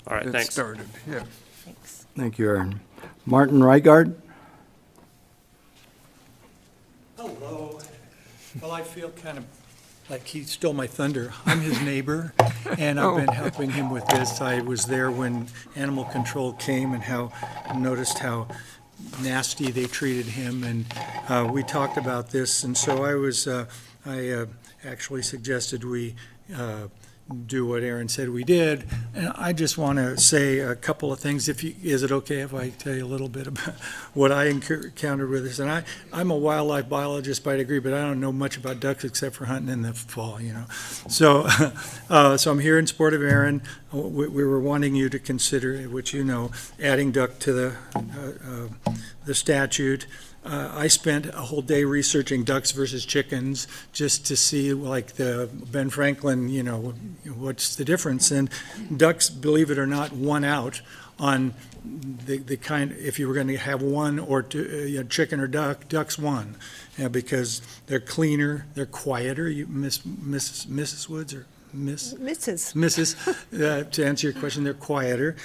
All right, It thanks. started, yeah. Thanks. Thank you, Aaron. Martin Reigard? Hello. Well, I feel kind of like he stole my thunder. I'm his neighbor, and I've been helping him with this. I was there when animal control came and noticed how nasty they treated him, and we talked about this, and so I actually suggested we do what Aaron said we did, and I just want to say a couple of things. Is it okay if I tell you a little bit about what I encountered with this? And I'm a wildlife biologist by degree, but I don't know much about ducks except for hunting in the fall, So, so I'm here in support of Aaron. We were wanting you to consider, which adding duck to the statute. I spent a whole day researching ducks versus chickens just to see, like the Ben Franklin, what's the difference? And ducks, believe it or not, won out on the kind. If you were going to have one or two, chicken or duck, ducks won, because they're cleaner, they're quieter. Mrs. Woods or Mrs., to answer your question, they're quieter.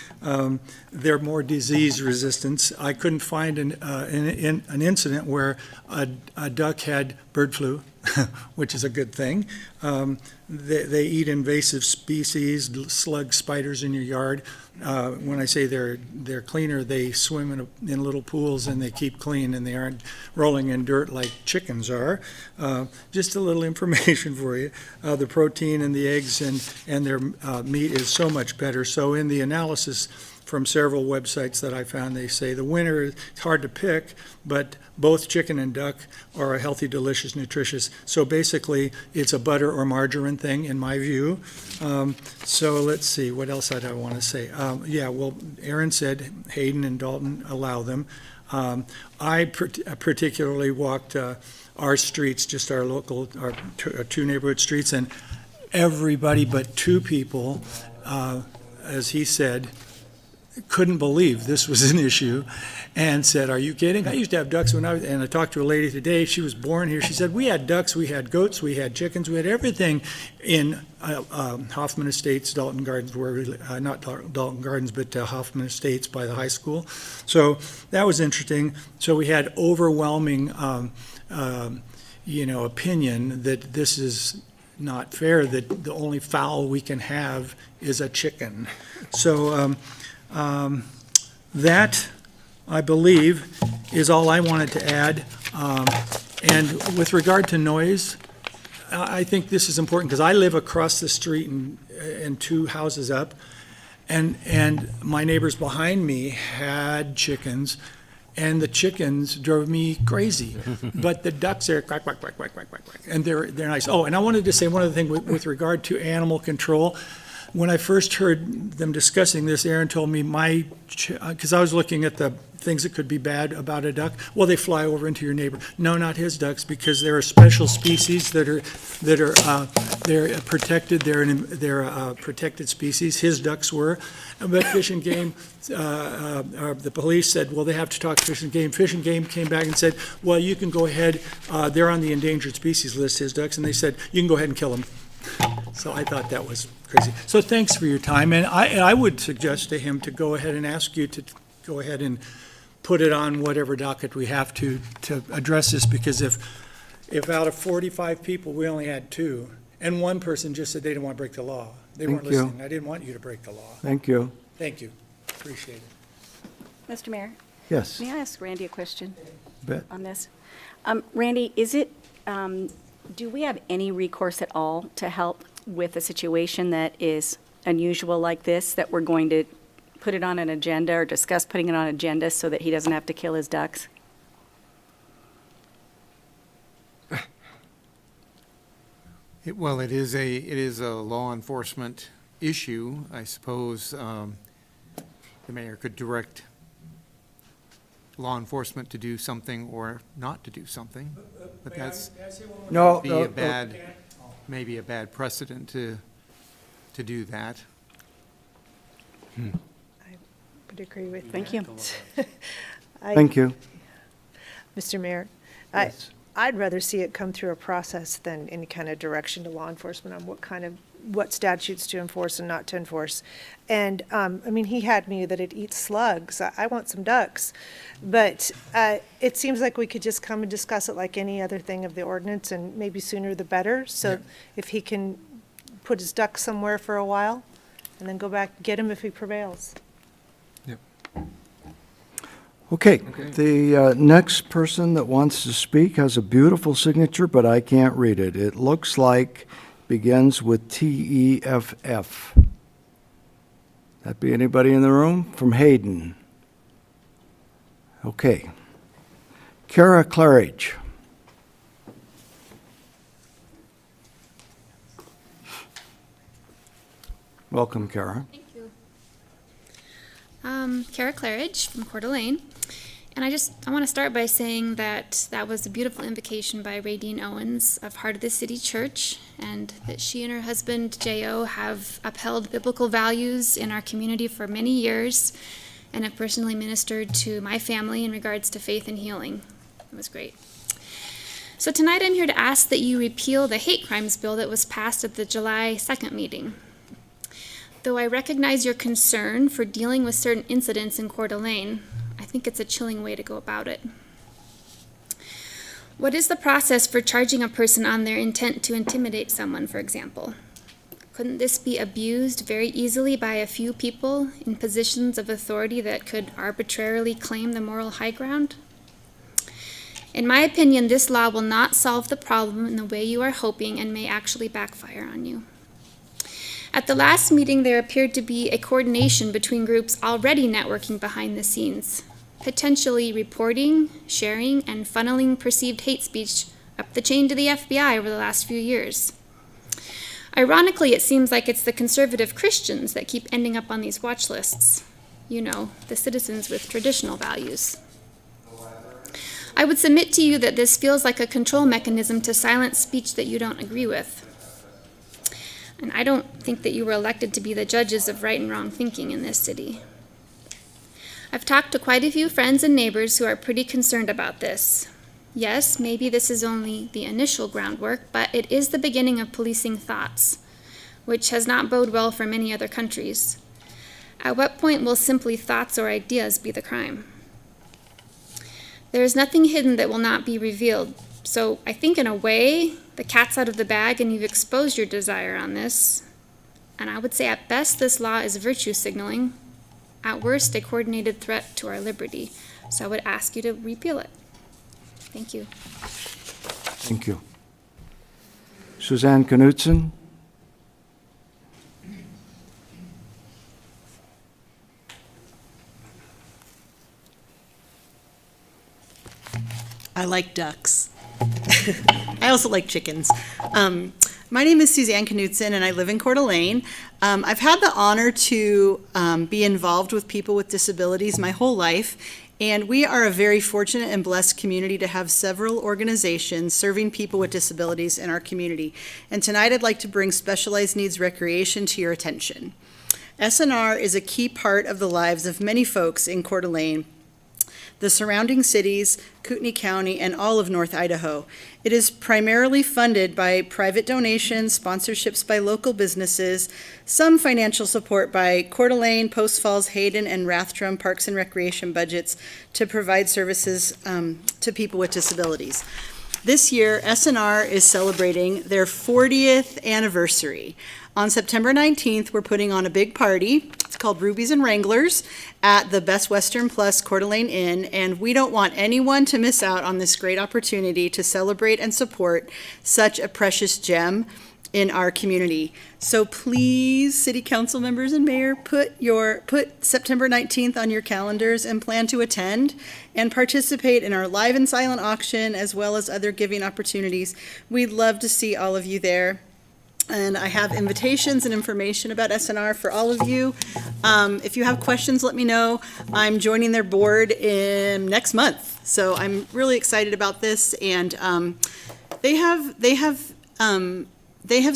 They're more disease resistant. I couldn't find an incident where a duck had bird flu, which is a good thing. They eat invasive species, slugs, spiders in your yard. When I say they're cleaner, they swim in little pools and they keep clean, and they aren't rolling in dirt like chickens are. Just a little information for you. The protein in the eggs and their meat is so much better. So in the analysis from several websites that I found, they say the winner is hard to pick, but both chicken and duck are a healthy, delicious, nutritious. So basically, it's a butter or margarine thing, in my view. So let's see, what else did I want to say? Well, Aaron said Hayden and Dalton allow them. I particularly walked our streets, just our local, our two neighborhood streets, and everybody but two people, as he said, couldn't believe this was an issue and said, "Are you kidding? I used to have ducks when I was," and I talked to a lady today, she was born here. She said, "We had ducks, we had goats, we had chickens, we had everything in Hoffman Estates, Dalton Gardens, where we, not Dalton Gardens, but Hoffman Estates by the high school." So that was interesting. So we had overwhelming, opinion that this is not fair, that the only fowl we can have is a chicken. So that, I believe, is all I wanted to add. And with regard to noise, I think this is important because I live across the street and two houses up, and my neighbors behind me had chickens, and the chickens drove me crazy. But the ducks are quack, quack, quack, quack, quack, quack, quack, and they're nice. Oh, and I wanted to say one other thing with regard to animal control. When I first heard them discussing this, Aaron told me because I was looking at the things that could be bad about a duck. Well, they fly over into your neighbor. No, not his ducks, because there are special species that are they're protected. They're protected species. His ducks were, but Fish and Game, the police said, well, they have to talk to Fish and Game. Fish and Game came back and said, well, you can go ahead. They're on the endangered species list, his ducks, and they said you can go ahead and kill them. So I thought that was crazy. So thanks for your time, and I would suggest to him to go ahead and ask you to go ahead and put it on whatever docket we have to address this, because if out of 45 people, we only had 2, and one person just said they didn't want to break the law. They weren't listening. I didn't want you to break the law. Thank you. Thank you. Appreciate it. Mr. Mayor? Yes. May I ask Randy a question Bet. on this? Randy, do we have any recourse at all to help with a situation that is unusual like this, that we're going to put it on an agenda or discuss putting it on an agenda so that he doesn't have to kill his ducks? Well, it is a law enforcement issue. I suppose the mayor could direct law enforcement to do something or not to do something, but that's maybe a bad precedent to do that. I would agree with. Thank you. Thank you. Mr. Mayor, Yes. I'd rather see it come through a process than any kind of direction to law enforcement on what statutes to enforce and not to enforce. And, he had me that it eats slugs. I want some ducks. But it seems like we could just come and discuss it like any other thing of the ordinance, and maybe sooner the better. So if he can put his ducks somewhere for a while and then go back and get him if he prevails. Okay, the next person that wants to speak has a beautiful signature, but I can't read it. It looks like begins with TEFF. That be anybody in the room? From Hayden. Okay. Kara Claridge. Welcome, Kara. Thank you. Kara Claridge from Coeur d'Alene. And I want to start by saying that was a beautiful invocation by Radine Owens of Heart of the City Church, and that she and her husband, J.O., have upheld biblical values in our community for many years and have personally ministered to my family in regards to faith and healing. It was great. So tonight I'm here to ask that you repeal the hate crimes bill that was passed at the July 2nd meeting. Though I recognize your concern for dealing with certain incidents in Coeur d'Alene, I think it's a chilling way to go about it. What is the process for charging a person on their intent to intimidate someone, for example? Couldn't this be abused very easily by a few people in positions of authority that could arbitrarily claim the moral high ground? In my opinion, this law will not solve the problem in the way you are hoping and may actually backfire on you. At the last meeting, there appeared to be a coordination between groups already networking behind the scenes, potentially reporting, sharing, and funneling perceived hate speech up the chain to the FBI over the last few years. Ironically, it seems like it's the conservative Christians that keep ending up on these watch lists. You know, the citizens with traditional values. I would submit to you that this feels like a control mechanism to silence speech that you don't agree with. And I don't think that you were elected to be the judges of right and wrong thinking in this city. I've talked to quite a few friends and neighbors who are pretty concerned about this. Yes, maybe this is only the initial groundwork, but it is the beginning of policing thoughts, which has not boded well for many other countries. At what point will simply thoughts or ideas be the crime? There is nothing hidden that will not be revealed. So I think in a way, the cat's out of the bag and you've exposed your desire on this. And I would say at best, this law is virtue signaling. At worst, a coordinated threat to our liberty. So I would ask you to repeal it. Thank you. Thank you. Suzanne Knudsen? I like ducks. I also like chickens. My name is Suzanne Knudsen, and I live in Coeur d'Alene. I've had the honor to be involved with people with disabilities my whole life, and we are a very fortunate and blessed community to have several organizations serving people with disabilities in our community. And tonight I'd like to bring specialized needs recreation to your attention. SNR is a key part of the lives of many folks in Coeur d'Alene, the surrounding cities, Kootenai County, and all of North Idaho. It is primarily funded by private donations, sponsorships by local businesses, some financial support by Coeur d'Alene, Post Falls, Hayden, and Rathdrum Parks and Recreation budgets to provide services to people with disabilities. This year, SNR is celebrating their 40th anniversary. On September 19th, we're putting on a big party. It's called Rubies and Wranglers at the Best Western Plus Coeur d'Alene Inn, and we don't want anyone to miss out on this great opportunity to celebrate and support such a precious gem in our community. So please, city council members and mayor, put September 19th on your calendars and plan to attend and participate in our live and silent auction as well as other giving opportunities. We'd love to see all of you there. And I have invitations and information about SNR for all of you. If you have questions, let me know. I'm joining their board next month, so I'm really excited about this. And they have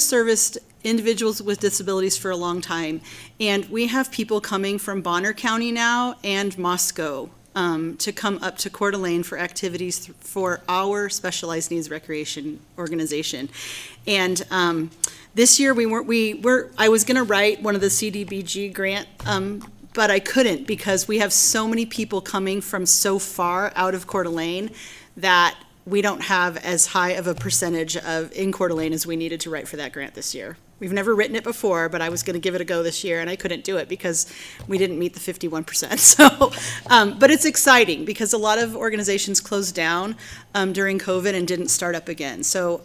serviced individuals with disabilities for a long time, and we have people coming from Bonner County now and Moscow to come up to Coeur d'Alene for activities for our specialized needs recreation organization. And this year I was going to write one of the CDBG grant, but I couldn't because we have so many people coming from so far out of Coeur d'Alene that we don't have as high of a percentage in Coeur d'Alene as we needed to write for that grant this year. We've never written it before, but I was going to give it a go this year, and I couldn't do it because we didn't meet the 51%. So, but it's exciting because a lot of organizations closed down during COVID and didn't start up again. So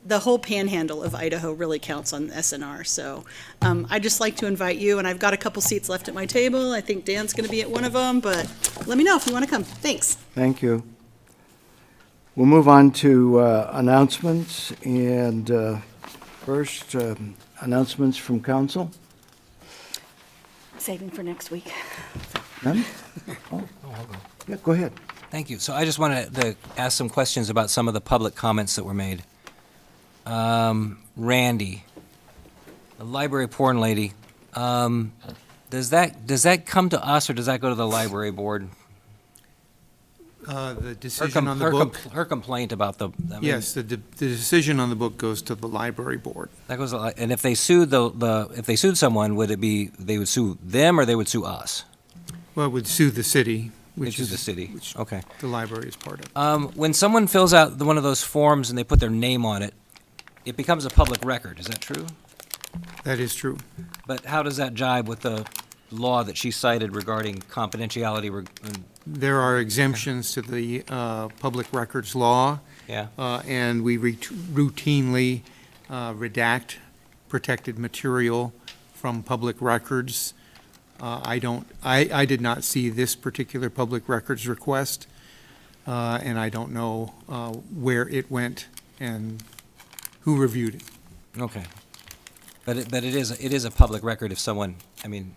the whole panhandle of Idaho really counts on SNR. So I'd just like to invite you, and I've got a couple seats left at my table. I think Dan's going to be at one of them, but let me know if you want to come. Thanks. Thank you. We'll move on to announcements, and first, announcements from council. Saving for next week. None? Oh, yeah, go ahead. Thank you. So I just wanted to ask some questions about some of the public comments that were made. Randy, the library porn lady, does that come to us or does that go to the library board? The decision on the book? Her complaint about Yes, the decision on the book goes to the library board. That goes, and if they sued if they sued someone, would it be, they would sue them or they would sue us? Well, it would sue the city, Which is the city, okay. the library is part of. When someone fills out one of those forms and they put their name on it, it becomes a public record, is that true? That is true. But how does that jibe with the law that she cited regarding confidentiality? There are exemptions to the public records law. Yeah. And we routinely redact protected material from public records. I did not see this particular public records request, and I don't know where it went and who reviewed it. Okay. But it is a public record if someone, I mean,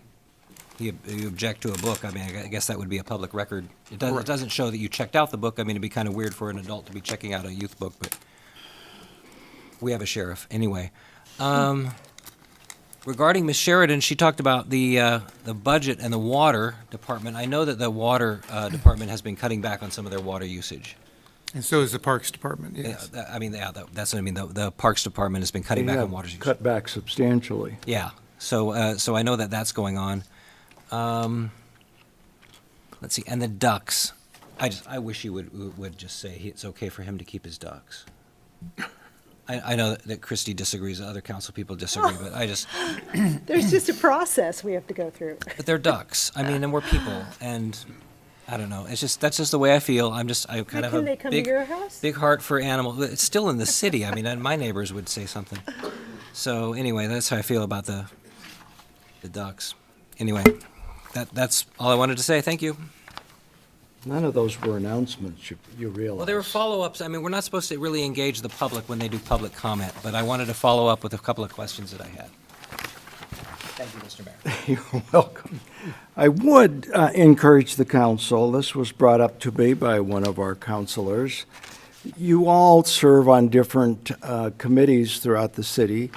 you object to a book, I mean, I guess that would be a public record. It doesn't show that you checked out the book. I mean, it'd be kind of weird for an adult to be checking out a youth book, but we have a sheriff. Anyway, regarding Ms. Sheridan, she talked about the budget and the water department. I know that the water department has been cutting back on some of their water usage. And so is the Parks Department, yes. That's what I mean. The Parks Department has been cutting back on water usage. Cut back substantially. Yeah. So I know that that's going on. Let's see, and the ducks. I wish you would just say it's okay for him to keep his ducks. I know that Christie disagrees, other council people disagree, but I just. There's just a process we have to go through. But they're ducks. I mean, and we're people, and I don't know. That's just the way I feel. I kind of Can a they come to your house? big heart for animals. It's still in the city. I mean, and my neighbors would say something. So anyway, that's how I feel about the ducks. Anyway, that's all I wanted to say. Thank you. None of those were announcements, you realize. Well, there were follow-ups. I mean, we're not supposed to really engage the public when they do public comment, but I wanted to follow up with a couple of questions that I had. Thank you, Mr. Mayor. You're welcome. I would encourage the council, this was brought up to me by one of our councilors. You all serve on different committees throughout the city,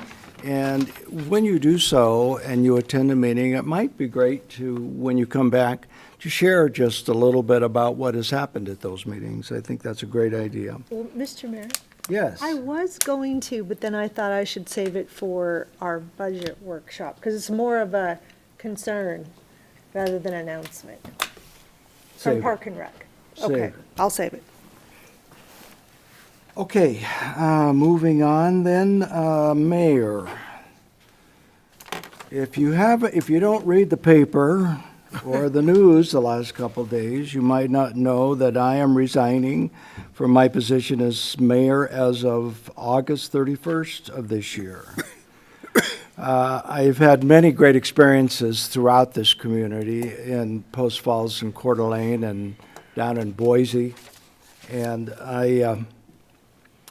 and when you do so and you attend a meeting, it might be great to, when you come back, to share just a little bit about what has happened at those meetings. I think that's a great idea. Well, Mr. Mayor? Yes. I was going to, but then I thought I should save it for our budget workshop, because it's more of a concern rather than announcement. Save From it. Park and Rec. Save Okay, it. I'll save it. Okay, moving on then, Mayor. If you don't read the paper or the news the last couple of days, you might not know that I am resigning from my position as mayor as of August 31st of this year. I've had many great experiences throughout this community in Post Falls and Coeur d'Alene and down in Boise. And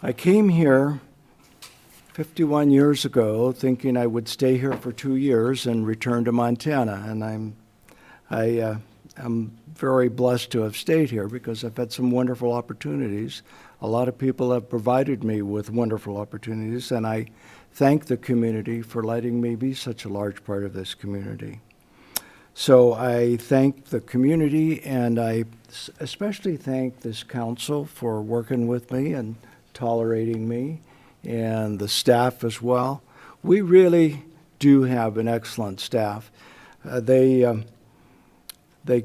I came here 51 years ago thinking I would stay here for 2 years and return to Montana. And I'm very blessed to have stayed here because I've had some wonderful opportunities. A lot of people have provided me with wonderful opportunities, and I thank the community for letting me be such a large part of this community. So I thank the community, and I especially thank this council for working with me and tolerating me, and the staff as well. We really do have an excellent staff. They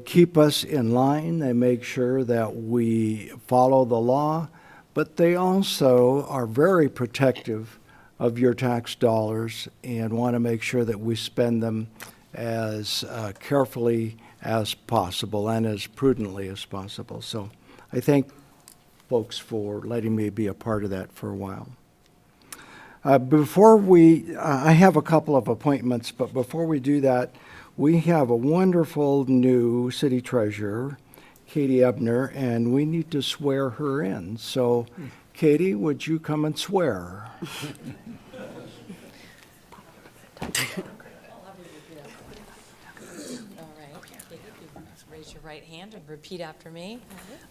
keep us in line, they make sure that we follow the law, but they also are very protective of your tax dollars and want to make sure that we spend them as carefully as possible and as prudently as possible. So I thank folks for letting me be a part of that for a while. I have a couple of appointments, but before we do that, we have a wonderful new city treasurer, Katie Ebner, and we need to swear her in. So, Katie, would you come and swear? Raise your right hand and repeat after me.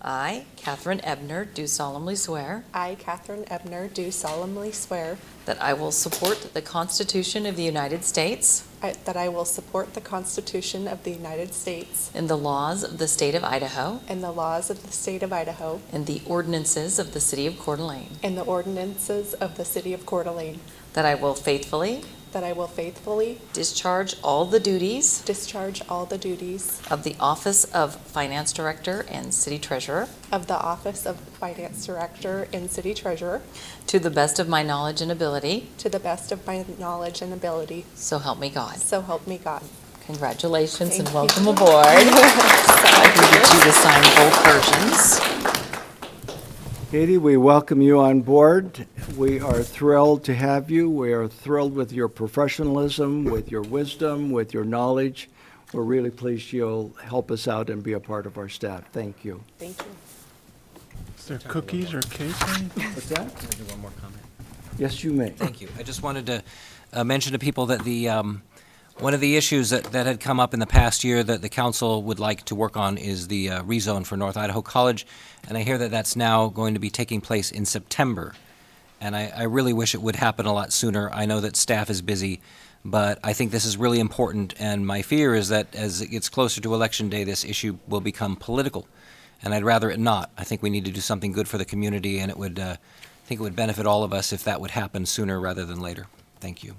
I, Catherine Ebner, do solemnly swear I, Catherine Ebner, do solemnly swear that I will support the Constitution of the United States that I will support the Constitution of the United States and the laws of the state of Idaho and the laws of the state of Idaho and the ordinances of the city of Coeur d'Alene, and the ordinances of the city of Coeur d'Alene, that I will faithfully discharge all the duties of the office of Finance Director and City Treasurer to the best of my knowledge and ability. So help me God. So help me God. Congratulations and Thank you. welcome aboard. I can get you to sign both versions. Katie, we welcome you on board. We are thrilled to have you. We are thrilled with your professionalism, with your wisdom, with your knowledge. We're really pleased you'll help us out and be a part of our staff. Thank you. Thank you. Is there cookies or cake or anything? What's that? Can I do one more comment? Yes, you may. Thank you. I just wanted to mention to people that One of the issues that had come up in the past year that the council would like to work on is the rezone for North Idaho College, and I hear that that's now going to be taking place in September. And I really wish it would happen a lot sooner. I know that staff is busy, but I think this is really important, and my fear is that as it gets closer to Election Day, this issue will become political, and I'd rather it not. I think we need to do something good for the community, and I think it would benefit all of us if that would happen sooner rather than later. Thank you.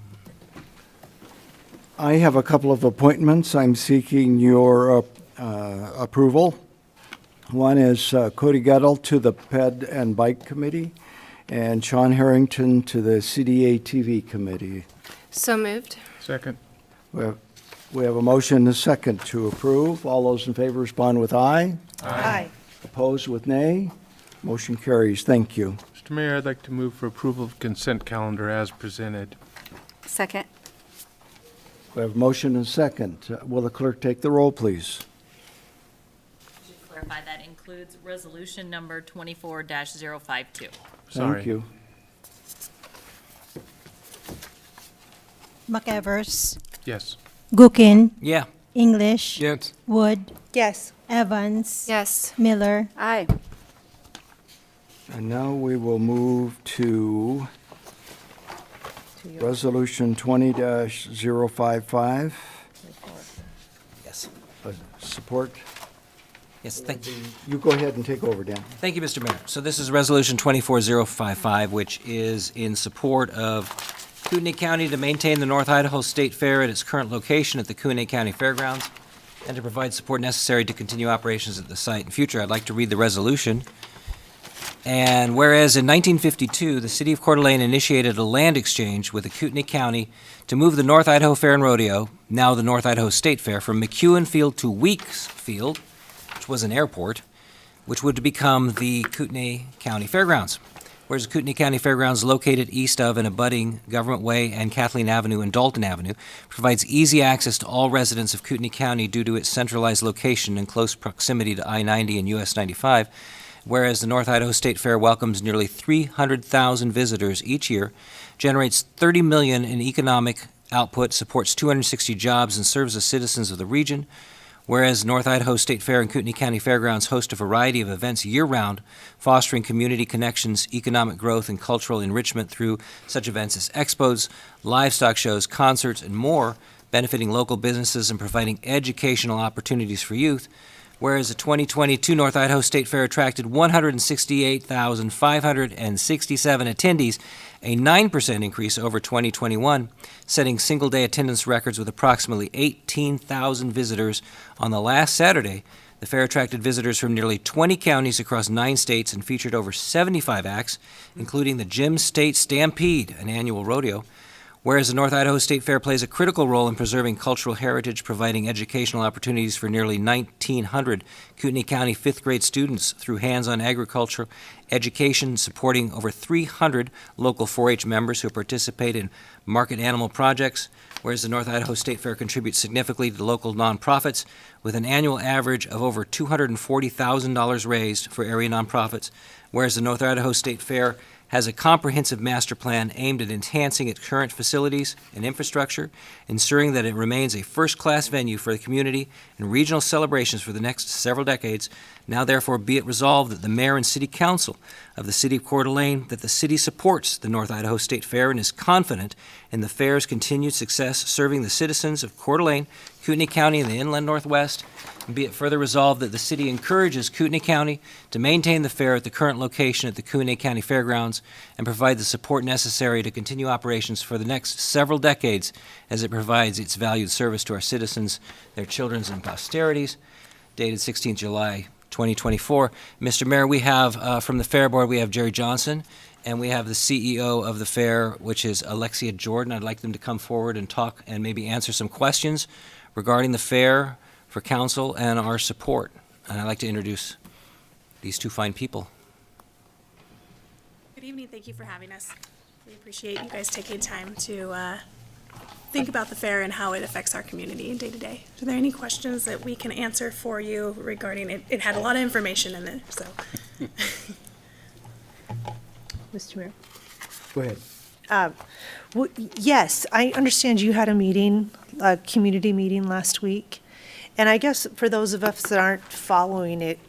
I have a couple of appointments. I'm seeking your approval. One is Cody Gettle to the Ped and Bike Committee, and Sean Harrington to the CDA TV Committee. So moved. Second. We have a motion and a second to approve. All those in favor respond with aye. Aye. Opposed with nay. Motion carries. Thank you. Mr. Mayor, I'd like to move for approval of consent calendar as presented. Second. We have a motion and a second. Will the clerk take the roll, please? Should clarify that includes resolution number 24-052. Thank you. McEvers, Yes. Gookin, Yeah. English, Yes. Wood, Yes. Evans, Yes. Miller. Aye. And now we will move to Resolution 20-055. Yes. Support. Yes, thank you. You go ahead and take over, Dan. Thank you, Mr. Mayor. So this is Resolution 24055, which is in support of Kootenai County to maintain the North Idaho State Fair at its current location at the Kootenai County Fairgrounds and to provide support necessary to continue operations at the site in future. I'd like to read the resolution. And whereas in 1952, the city of Coeur d'Alene initiated a land exchange with the Kootenai County to move the North Idaho Fair and Rodeo, now the North Idaho State Fair, from McEwen Field to Weeks Field, which was an airport, which would become the Kootenai County Fairgrounds. Whereas the Kootenai County Fairgrounds, located east of and abutting Government Way and Kathleen Avenue and Dalton Avenue, provides easy access to all residents of Kootenai County due to its centralized location and close proximity to I-90 and US 95. Whereas the North Idaho State Fair welcomes nearly 300,000 visitors each year, generates $30 million in economic output, supports 260 jobs, and serves the citizens of the region. Whereas North Idaho State Fair and Kootenai County Fairgrounds host a variety of events year-round, fostering community connections, economic growth, and cultural enrichment through such events as expos, livestock shows, concerts, and more, benefiting local businesses and providing educational opportunities for youth. Whereas the 2022 North Idaho State Fair attracted 168,567 attendees, a 9% increase over 2021, setting single-day attendance records with approximately 18,000 visitors on the last Saturday. The fair attracted visitors from nearly 20 counties across 9 states and featured over 75 acts, including the Gem State Stampede, an annual rodeo. Whereas the North Idaho State Fair plays a critical role in preserving cultural heritage, providing educational opportunities for nearly 1,900 Kootenai County fifth-grade students through hands-on agriculture education, supporting over 300 local 4-H members who participate in market animal projects. Whereas the North Idaho State Fair contributes significantly to local nonprofits, with an annual average of over $240,000 raised for area nonprofits. Whereas the North Idaho State Fair has a comprehensive master plan aimed at enhancing its current facilities and infrastructure, ensuring that it remains a first-class venue for the community and regional celebrations for the next several decades. Now therefore be it resolved that the Mayor and City Council of the City of Coeur d'Alene, that the city supports the North Idaho State Fair and is confident in the fair's continued success serving the citizens of Coeur d'Alene, Kootenai County, and the Inland Northwest. And be it further resolved that the city encourages Kootenai County to maintain the fair at the current location at the Kootenai County Fairgrounds and provide the support necessary to continue operations for the next several decades as it provides its valued service to our citizens, their children, and posterities. Dated 16th July 2024. Mr. Mayor, we have from the Fair Board, we have Jerry Johnson, and we have the CEO of the fair, which is Alexia Jordan. I'd like them to come forward and talk and maybe answer some questions regarding the fair for council and our support. And I'd like to introduce these two fine people. Good evening. Thank you for having us. We appreciate you guys taking time to think about the fair and how it affects our community day to day. Are there any questions that we can answer for you regarding it? It had a lot of information in it, so. Mr. Mayor. Go ahead. Yes, I understand you had a meeting, a community meeting last week. And I guess for those of us that aren't following it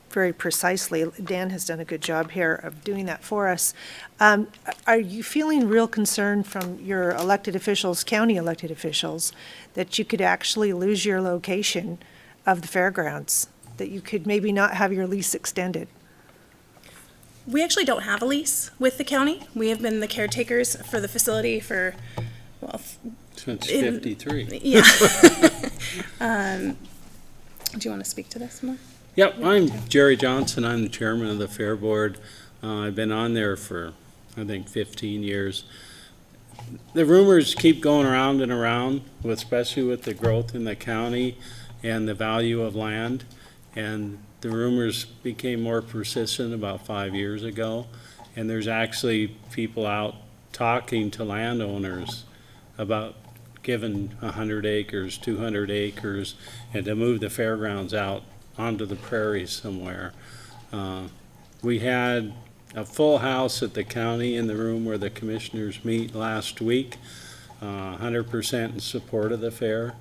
very precisely, Dan has done a good job here of doing that for us. Are you feeling real concern from your elected officials, county elected officials, that you could actually lose your location of the fairgrounds? That you could maybe not have your lease extended? We actually don't have a lease with the county. We have been the caretakers for the facility for, well, Since 53. yeah. Do you want to speak to this more? Yep, I'm Jerry Johnson. I'm the chairman of the Fair Board. I've been on there for, I think, 15 years. The rumors keep going around and around, especially with the growth in the county and the value of land. And the rumors became more persistent about 5 years ago. And there's actually people out talking to landowners about giving 100 acres, 200 acres, and to move the fairgrounds out onto the prairies somewhere. We had a full house at the county in the room where the commissioners meet last week, 100% in support of the fair.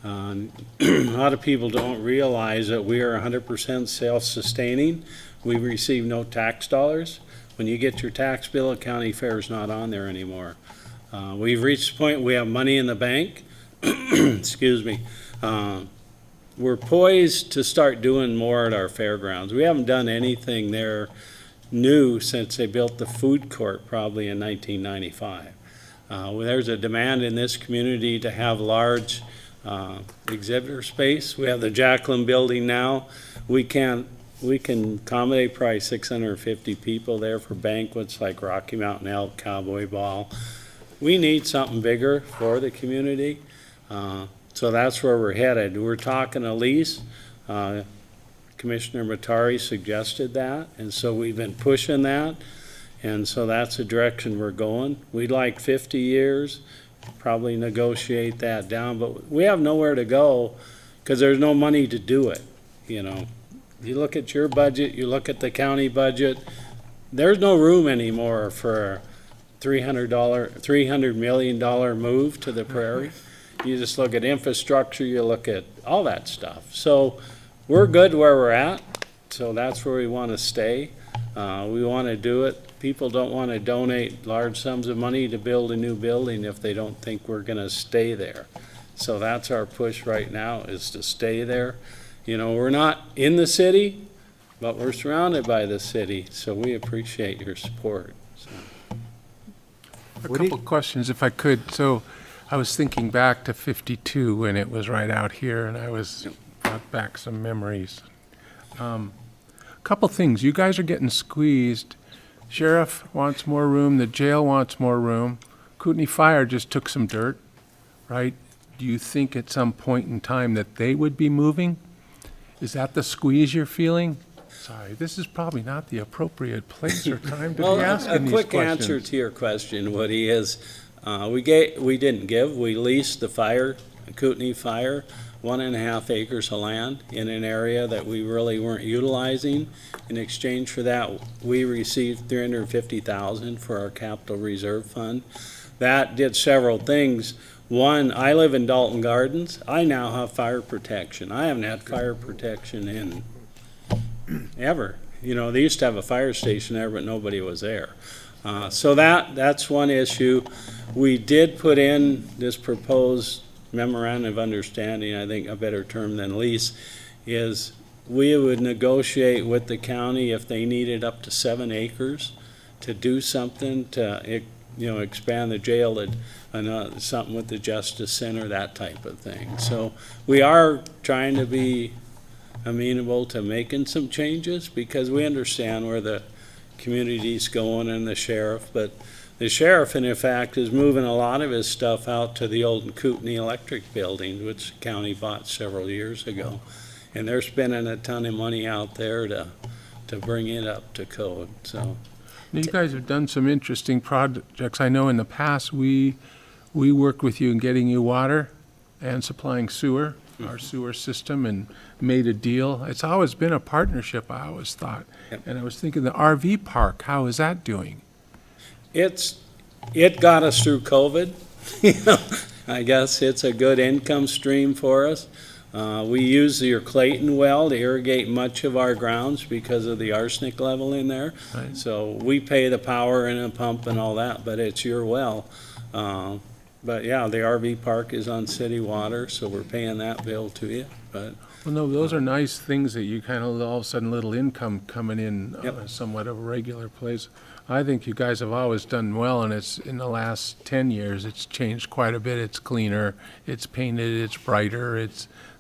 A lot of people don't realize that we are 100% self-sustaining. We receive no tax dollars. When you get your tax bill, a county fair is not on there anymore. We've reached the point we have money in the bank. Excuse me. We're poised to start doing more at our fairgrounds. We haven't done anything there new since they built the food court probably in 1995. There's a demand in this community to have large exhibitor space. We have the Jacqueline building now. We can accommodate probably 650 people there for banquets like Rocky Mountain Elk, Cowboy Ball. We need something bigger for the community. So that's where we're headed. We're talking a lease. Commissioner Matari suggested that, and so we've been pushing that, and so that's the direction we're going. We'd like 50 years, probably negotiate that down, but we have nowhere to go because there's no money to do it. You know, you look at your budget, you look at the county budget, there's no room anymore for a $300 million move to the prairie. You just look at infrastructure, you look at all that stuff. So we're good where we're at, so that's where we want to stay. We want to do it. People don't want to donate large sums of money to build a new building if they don't think we're going to stay there. So that's our push right now, is to stay there. You know, we're not in the city, but we're surrounded by the city, so we appreciate your support. So. A couple questions, if I could. So I was thinking back to 52 when it was right out here, and I was brought back some memories. Couple things. You guys are getting squeezed. Sheriff wants more room. The jail wants more room. Kootenai Fire just took some dirt, right? Do you think at some point in time that they would be moving? Is that the squeeze you're feeling? Sorry, this is probably not the appropriate place or time to be asking these questions. A quick answer to your question, Woody, is we leased the fire, Kootenai Fire, 1.5 acres of land in an area that we really weren't utilizing. In exchange for that, we received $350,000 for our capital reserve fund. That did several things. One, I live in Dalton Gardens. I now have fire protection. I haven't had fire protection in ever. You know, they used to have a fire station there, but nobody was there. So that's one issue. We did put in this proposed memorandum of understanding, I think a better term than lease, is we would negotiate with the county if they needed up to 7 acres to do something to, you know, expand the jail and something with the Justice Center, that type of thing. So we are trying to be amenable to making some changes because we understand where the community's going and the sheriff, but the sheriff, in fact, is moving a lot of his stuff out to the old Kootenai Electric building, which the county bought several years ago. And they're spending a ton of money out there to bring it up to code. So, now, you guys have done some interesting projects. I know in the past we worked with you in getting you water and supplying sewer, our sewer system, and made a deal. It's always been a partnership, I always thought. Yep. And I was thinking the RV park, how is that doing? It's it got us through COVID. You know, I guess it's a good income stream for us. We use your Clayton well to irrigate much of our grounds because of the arsenic level in there. Right. So we pay the power and a pump and all that, but it's your well. But yeah, the RV park is on city water, so we're paying that bill to you. But Well, no, those are nice things that you kind of, all of a sudden, little income coming in, Yep. somewhat of a regular place. I think you guys have always done well, and it's, in the last 10 years, it's changed quite a bit. It's cleaner, it's painted, it's brighter,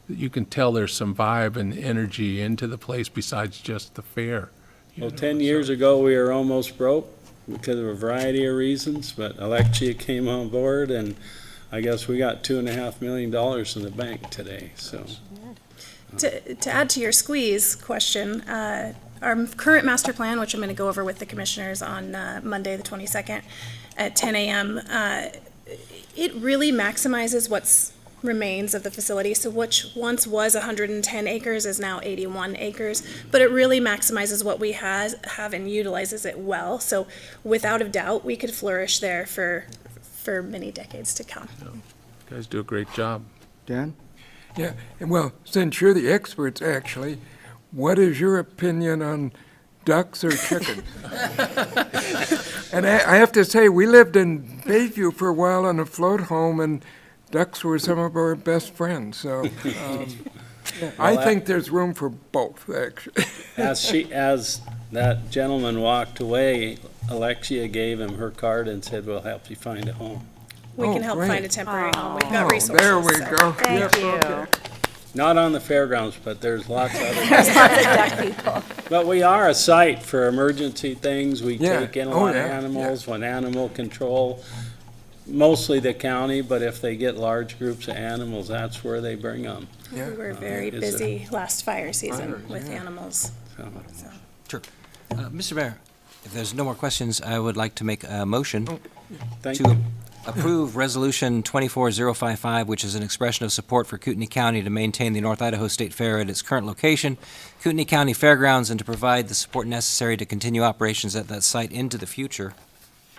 you can tell there's some vibe and energy into the place besides just the fair. you well, know, 10 so- years ago, we were almost broke because of a variety of reasons, but Alexia came on board, and I guess we got $2.5 million in the bank today, so. To add to your squeeze question, our current master plan, which I'm going to go over with the commissioners on Monday, the 22nd, at 10 a.m., it really maximizes what's remains of the facility. So which once was 110 acres is now 81 acres, but it really maximizes what we have and utilizes it well. So without a doubt, we could flourish there for many decades to come. You guys do a great job. Dan? Yeah, and well, since you're the experts, actually, what is your opinion on ducks or chickens? And I have to say, we lived in Bayview for a while on a float home, and ducks were some of our best friends, so I think there's room for both, actually. As that gentleman walked away, Alexia gave him her card and said, we'll help you find a home. We can help find a temporary home. We've got resources. There we so. go. Thank you. Okay. Not on the fairgrounds, but there's lots of other. There's lots of duck people. But we are a site for emergency things. We Yeah. take in a Oh, lot of yeah. animals when animal control, mostly the county, but if they get large groups of animals, that's where they bring them. Yeah. We were very Is it- busy last fire season Fires, with yeah. animals. So, Mr. Mayor, if there's no more questions, I would like to make a motion thank to you. approve Resolution 24055, which is an expression of support for Kootenai County to maintain the North Idaho State Fair at its current location, Kootenai County Fairgrounds, and to provide the support necessary to continue operations at that site into the future.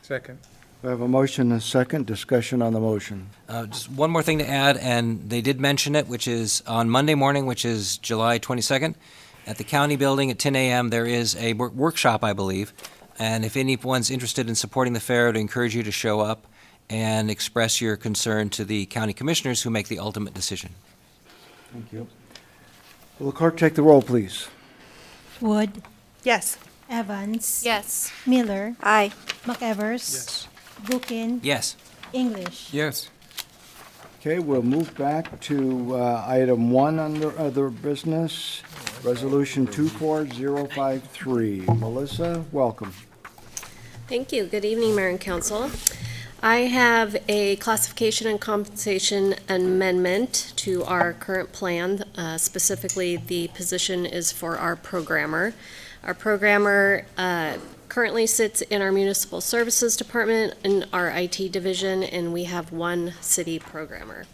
Second. We have a motion and a second. Discussion on the motion. Just one more thing to add, and they did mention it, which is on Monday morning, which is July 22nd, at the county building at 10 a.m., there is a workshop, I believe, and if anyone's interested in supporting the fair, I'd encourage you to show up and express your concern to the county commissioners who make the ultimate decision. Thank you. Will the clerk take the roll, please? Wood, Yes. Evans. Yes. Miller, Aye. McEvers. Yes. Bookin, Yes. English. Yes. Okay, we'll move back to item 1 under other business, Resolution 24053. Melissa, welcome. Thank you. Good evening, Mayor and Council. I have a classification and compensation amendment to our current plan. Specifically, the position is for our programmer. Our programmer currently sits in our municipal services department in our IT division, and we have one city programmer.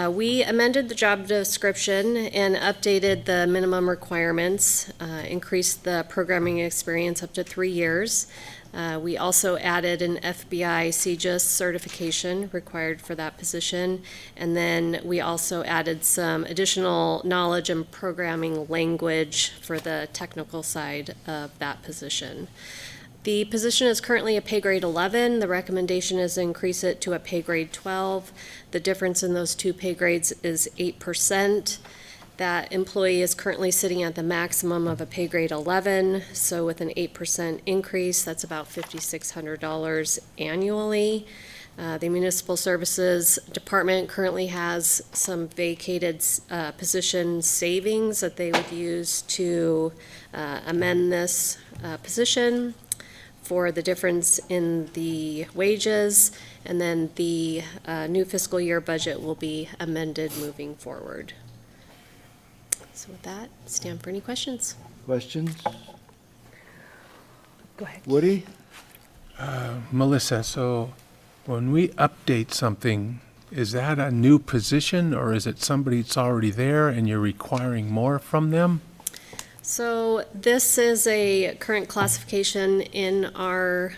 We amended the job description and updated the minimum requirements, increased the programming experience up to 3 years. We also added an FBI CJIS certification required for that position, and then we also added some additional knowledge and programming language for the technical side of that position. The position is currently a pay grade 11. The recommendation is to increase it to a pay grade 12. The difference in those two pay grades is 8%. That employee is currently sitting at the maximum of a pay grade 11, so with an 8% increase, that's about $5,600 annually. The Municipal Services Department currently has some vacated position savings that they would use to amend this position for the difference in the wages, and then the new fiscal year budget will be amended moving forward. So with that, stand for any questions. Questions? Go ahead. Woody? Melissa, so when we update something, is that a new position, or is it somebody that's already there and you're requiring more from them? So this is a current classification in our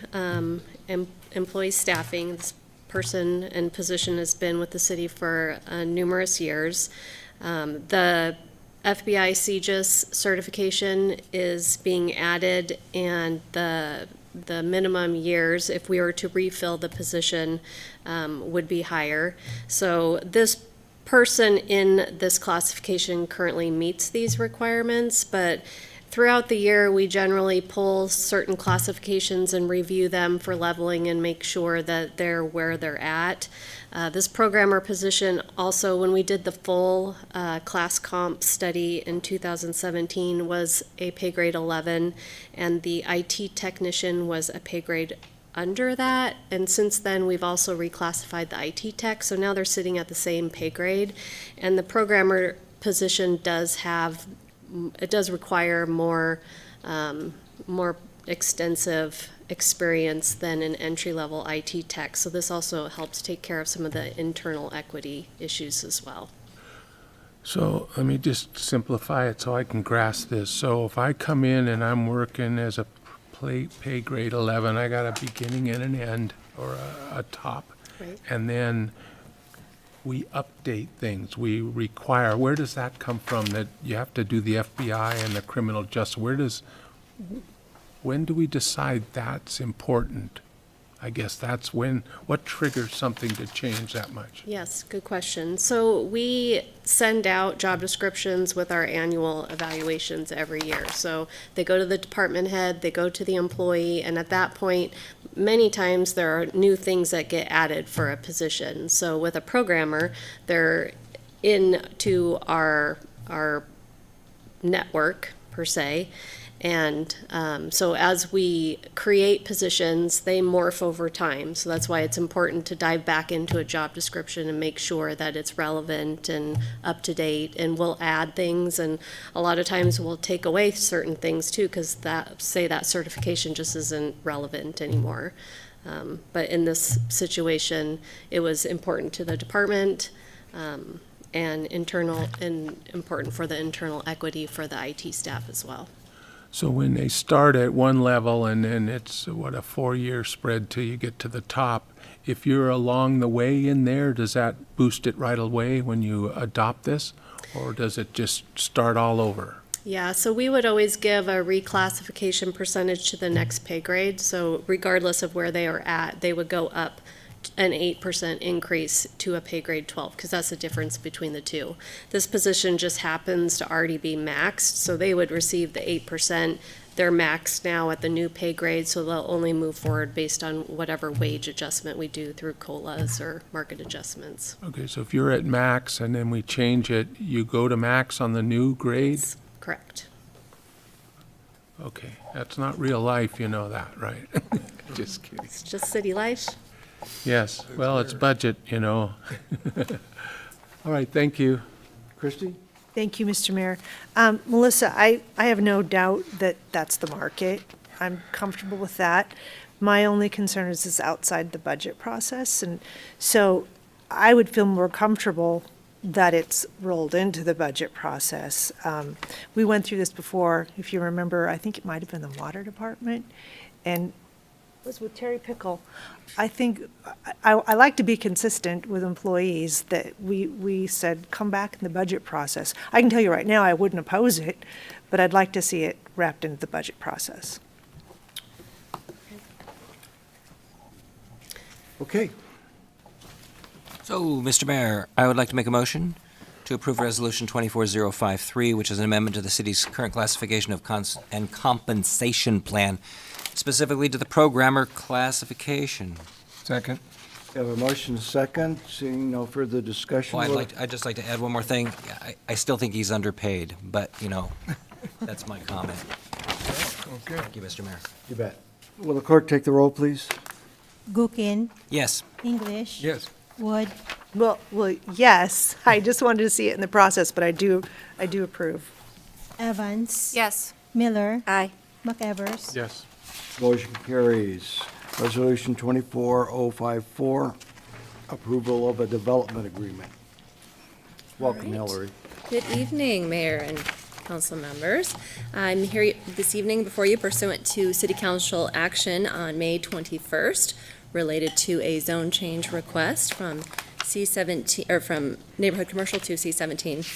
employee staffing. This person and position has been with the city for numerous years. The FBI CGIS certification is being added, and the minimum years, if we were to refill the position, would be higher. So this person in this classification currently meets these requirements, but throughout the year, we generally pull certain classifications and review them for leveling and make sure that they're where they're at. This programmer position also, when we did the full class comp study in 2017, was a pay grade 11, and the IT technician was a pay grade under that. And since then, we've also reclassified the IT tech, so now they're sitting at the same pay grade. And the programmer position does require more extensive experience than an entry-level IT tech. So this also helps take care of some of the internal equity issues as well. So let me just simplify it so I can grasp this. So if I come in and I'm working as a pay grade 11, I got a beginning and an end, or a top. Right. And then we update things, we require, where does that come from, that you have to do the FBI and the criminal justice? When do we decide that's important? I guess that's what triggers something to change that much? Yes, good question. So we send out job descriptions with our annual evaluations every year. So they go to the department head, they go to the employee, and at that point, many times there are new things that get added for a position. So with a programmer, they're into our network, per se. And so as we create positions, they morph over time. So that's why it's important to dive back into a job description and make sure that it's relevant and up to date. And we'll add things, and a lot of times we'll take away certain things too, because that certification just isn't relevant anymore. But in this situation, it was important to the department, and important for the internal equity for the IT staff as well. So when they start at one level and then it's, a 4-year spread till you get to the top, if you're along the way in there, does that boost it right away when you adopt this? Or does it just start all over? Yeah, so we would always give a reclassification percentage to the next pay grade. So regardless of where they are at, they would go up an 8% increase to a pay grade 12, because that's the difference between the two. This position just happens to already be maxed, so they would receive the 8%. They're maxed now at the new pay grade, so they'll only move forward based on whatever wage adjustment we do through COLAs or market adjustments. Okay, so if you're at max and then we change it, you go to max on the new grade? Correct. Okay, that's not real life, you know that, right? Just kidding. It's just city life. Yes, well, it's budget, you know. All right, thank you. Christie? Thank you, Mr. Mayor. Melissa, I have no doubt that that's the market. I'm comfortable with that. My only concern is it's outside the budget process, and so I would feel more comfortable that it's rolled into the budget process. We went through this before, if you remember, I think it might have been the water department, and it was with Terry Pickle. I think, I like to be consistent with employees, that we said, come back in the budget process. I can tell you right now, I wouldn't oppose it, but I'd like to see it wrapped into the budget process. Okay. So, Mr. Mayor, I would like to make a motion to approve Resolution 24053, which is an amendment to the city's current classification of and compensation plan, specifically to the programmer classification. Second. We have a motion second, seeing no further discussion. Well, I'd just like to add one more thing. I still think he's underpaid, but, that's my comment. Okay. Thank you, Mr. Mayor. You bet. Will the clerk take the roll, please? Gookin, Yes. English. Yes. Wood, Well, yes, I just wanted to see it in the process, but I do approve. Evans. Yes. Miller, Aye. McEvers. Yes. Motion carries. Resolution 24054, approval of a development agreement. Welcome, All right. Hillary. Good evening, Mayor and council members. I'm here this evening before you pursuant to City Council action on May 21st related to a zone change request from C17, or from neighborhood commercial to C17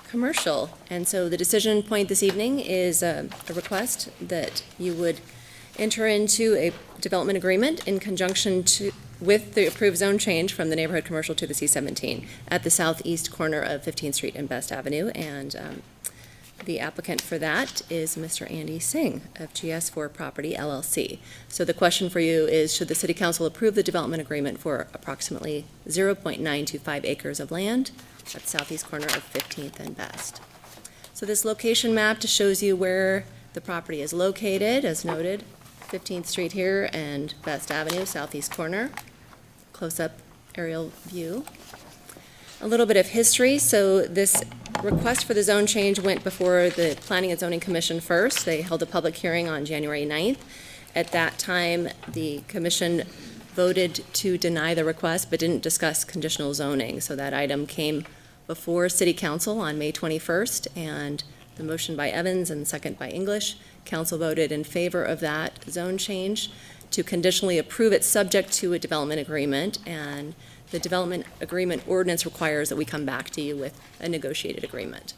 commercial. And so the decision point this evening is a request that you would enter into a development agreement in conjunction with the approved zone change from the neighborhood commercial to the C17 at the southeast corner of 15th Street and Best Avenue. And the applicant for that is Mr. Andy Singh of GS4 Property LLC. So the question for you is, should the City Council approve the development agreement for approximately 0.925 acres of land at the southeast corner of 15th and Best? So this location map just shows you where the property is located, as noted, 15th Street here and Best Avenue, southeast corner. Close-up aerial view. A little bit of history. So this request for the zone change went before the Planning and Zoning Commission first. They held a public hearing on January 9th. At that time, the commission voted to deny the request but didn't discuss conditional zoning. So that item came before City Council on May 21st, and the motion by Evans and second by English. Council voted in favor of that zone change to conditionally approve it subject to a development agreement, and the development agreement ordinance requires that we come back to you with a negotiated agreement.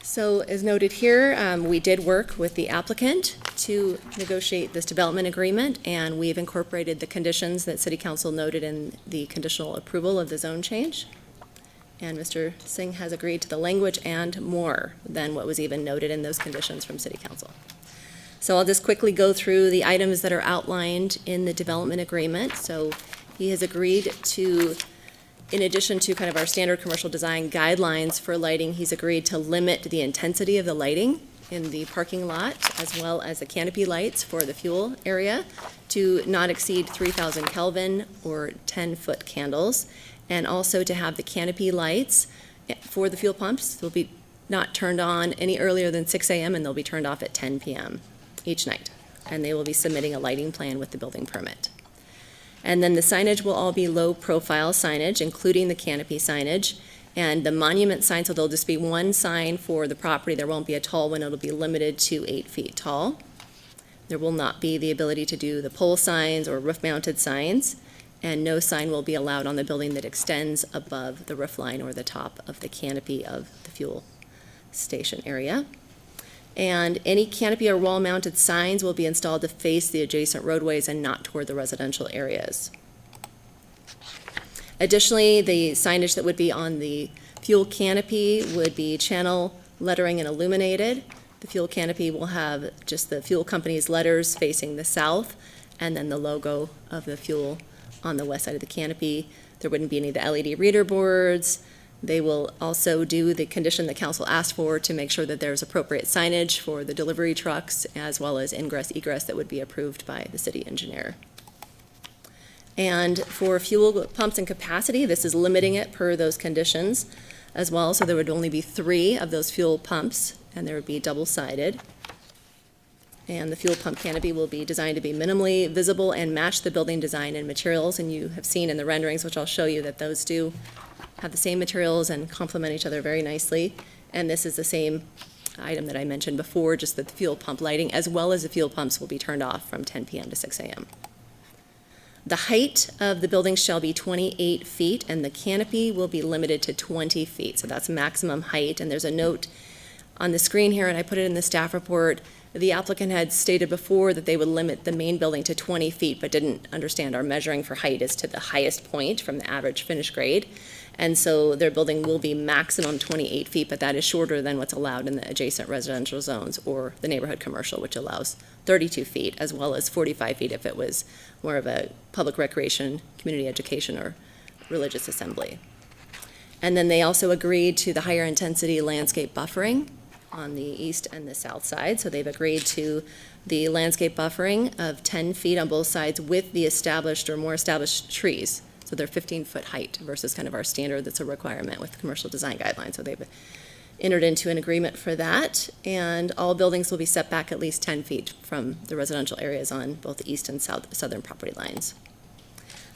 So as noted here, we did work with the applicant to negotiate this development agreement, and we've incorporated the conditions that City Council noted in the conditional approval of the zone change. And Mr. Singh has agreed to the language and more than what was even noted in those conditions from City Council. So I'll just quickly go through the items that are outlined in the development agreement. So he has agreed to, in addition to kind of our standard commercial design guidelines for lighting, he's agreed to limit the intensity of the lighting in the parking lot, as well as the canopy lights for the fuel area, to not exceed 3,000 Kelvin or 10-foot candles, and also to have the canopy lights for the fuel pumps. They'll be not turned on any earlier than 6 a.m. and they'll be turned off at 10 p.m. each night. And they will be submitting a lighting plan with the building permit. And then the signage will all be low-profile signage, including the canopy signage. And the monument sign, so there'll just be one sign for the property. There won't be a tall one. It'll be limited to 8 feet tall. There will not be the ability to do the pole signs or roof-mounted signs. And no sign will be allowed on the building that extends above the roof line or the top of the canopy of the fuel station area. And any canopy or wall-mounted signs will be installed to face the adjacent roadways and not toward the residential areas. Additionally, the signage that would be on the fuel canopy would be channel lettering and illuminated. The fuel canopy will have just the fuel company's letters facing the south, and then the logo of the fuel on the west side of the canopy. There wouldn't be any of the LED reader boards. They will also do the condition that council asked for to make sure that there's appropriate signage for the delivery trucks, as well as ingress egress that would be approved by the city engineer. And for fuel pumps and capacity, this is limiting it per those conditions as well. So there would only be 3 of those fuel pumps, and there would be double-sided. And the fuel pump canopy will be designed to be minimally visible and match the building design and materials. And you have seen in the renderings, which I'll show you, that those do have the same materials and complement each other very nicely. And this is the same item that I mentioned before, just that the fuel pump lighting, as well as the fuel pumps, will be turned off from 10 p.m. to 6 a.m. The height of the building shall be 28 feet, and the canopy will be limited to 20 feet. So that's maximum height. And there's a note on the screen here, and I put it in the staff report. The applicant had stated before that they would limit the main building to 20 feet, but didn't understand our measuring for height is to the highest point from the average finished grade. And so their building will be maximum 28 feet, but that is shorter than what's allowed in the adjacent residential zones or the neighborhood commercial, which allows 32 feet, as well as 45 feet if it was more of a public recreation, community education, or religious assembly. And then they also agreed to the higher intensity landscape buffering on the east and the south side. So they've agreed to the landscape buffering of 10 feet on both sides with the established or more established trees. So they're 15-foot height versus kind of our standard that's a requirement with commercial design guidelines. So they've entered into an agreement for that. And all buildings will be set back at least 10 feet from the residential areas on both the east and southern property lines.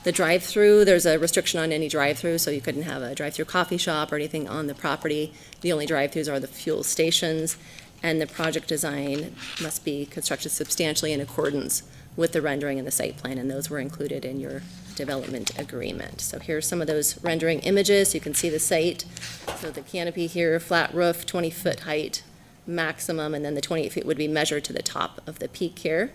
The drive-through, there's a restriction on any drive-through, so you couldn't have a drive-through coffee shop or anything on the property. The only drive-throughs are the fuel stations, and the project design must be constructed substantially in accordance with the rendering and the site plan, and those were included in your development agreement. So here's some of those rendering images. You can see the site. So the canopy here, flat roof, 20-foot height maximum, and then the 28 feet would be measured to the top of the peak here.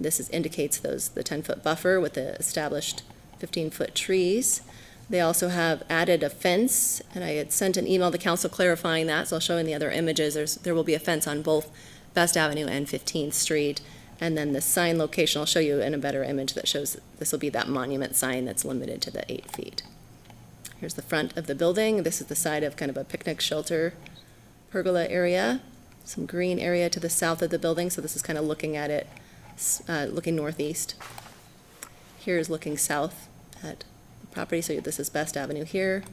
This indicates the 10-foot buffer with the established 15-foot trees. They also have added a fence, and I had sent an email to council clarifying that, so I'll show in the other images. There will be a fence on both Best Avenue and 15th Street. And then the sign location, I'll show you in a better image that shows this will be that monument sign that's limited to the 8 feet. Here's the front of the building. This is the side of kind of a picnic shelter pergola area. Some green area to the south of the building, so this is kind of looking at it, looking northeast. Here's looking south at the property, so this is Best Avenue here.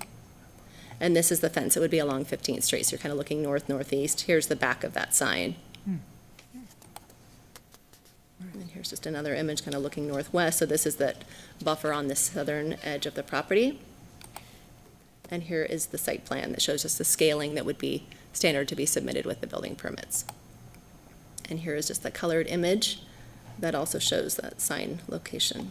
And this is the fence. It would be along 15th Street, so you're kind of looking north-northeast. Here's the back of that sign. And here's just another image kind of looking northwest. So this is that buffer on the southern edge of the property. And here is the site plan that shows us the scaling that would be standard to be submitted with the building permits. And here is just the colored image that also shows that sign location.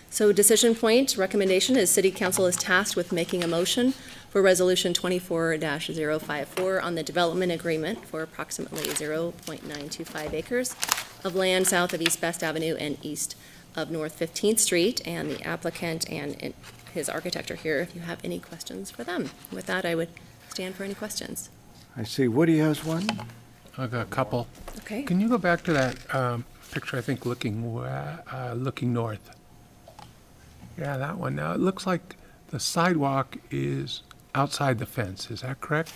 So decision point, recommendation is City Council is tasked with making a motion for Resolution 24-054 on the development agreement for approximately 0.925 acres of land south of East Best Avenue and east of North 15th Street, and the applicant and his architect are here if you have any questions for them. With that, I would stand for any questions. I see Woody has one. I've got a couple. Okay. Can you go back to that picture, I think, looking north? Yeah, that one. Now, it looks like the sidewalk is outside the fence. Is that correct?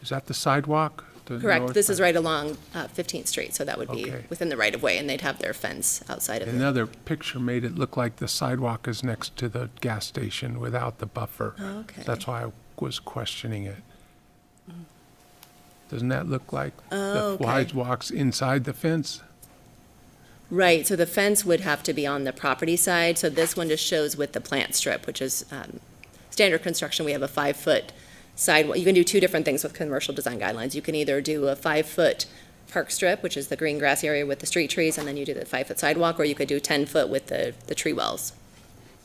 Is that the sidewalk? The Correct. north This is side? right along 15th Street, so that would be Okay. within the right-of-way, and they'd have their fence outside of it. Another picture made it look like the sidewalk is next to the gas station without the buffer. Okay. That's why I was questioning it. Doesn't that look like Oh, the okay. sidewalk's inside the fence? Right, so the fence would have to be on the property side, so this one just shows with the plant strip, which is standard construction. We have a 5-foot sidewalk. You can do two different things with commercial design guidelines. You can either do a 5-foot park strip, which is the green grass area with the street trees, and then you do the 5-foot sidewalk, or you could do 10-foot with the tree wells.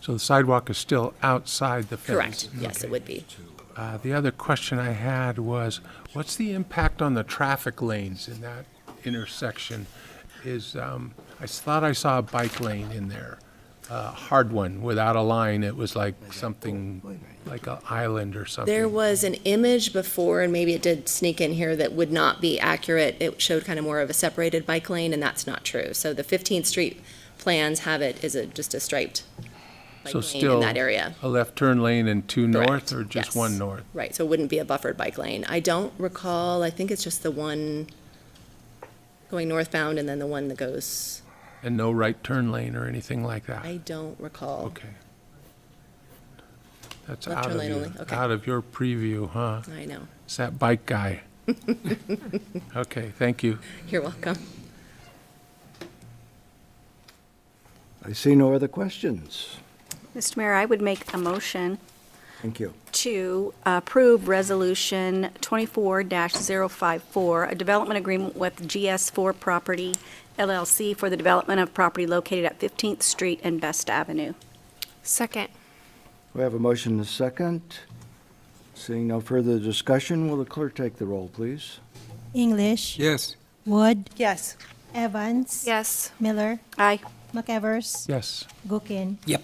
So the sidewalk is still outside the fence? Correct, yes, it would be. The other question I had was, what's the impact on the traffic lanes in that intersection? I thought I saw a bike lane in there, a hard one without a line. It was like something like an island or something. There was an image before, and maybe it did sneak in here, that would not be accurate. It showed kind of more of a separated bike lane, and that's not true. So the 15th Street plans have it as just a striped bike So lane in still that area. a left turn lane and two Correct, north, or just yes. one north? Right, so it wouldn't be a buffered bike lane. I don't recall, I think it's just the one going northbound and then the one that goes, And no right turn lane or anything like that? I don't recall. Okay. That's Left out turn of lane your, only, okay. out of your preview, huh? I know. It's that bike guy. Okay, thank you. You're welcome. I see no other questions. Mr. Mayor, I would make a motion Thank you. to approve Resolution 24-054, a development agreement with GS4 Property LLC for the development of property located at 15th Street and Best Avenue. Second. We have a motion and a second. Seeing no further discussion, will the clerk take the roll, please? English, Yes. Wood, Yes. Evans, Yes. Miller, Aye. McEvers, Yes. Gookin. Yep.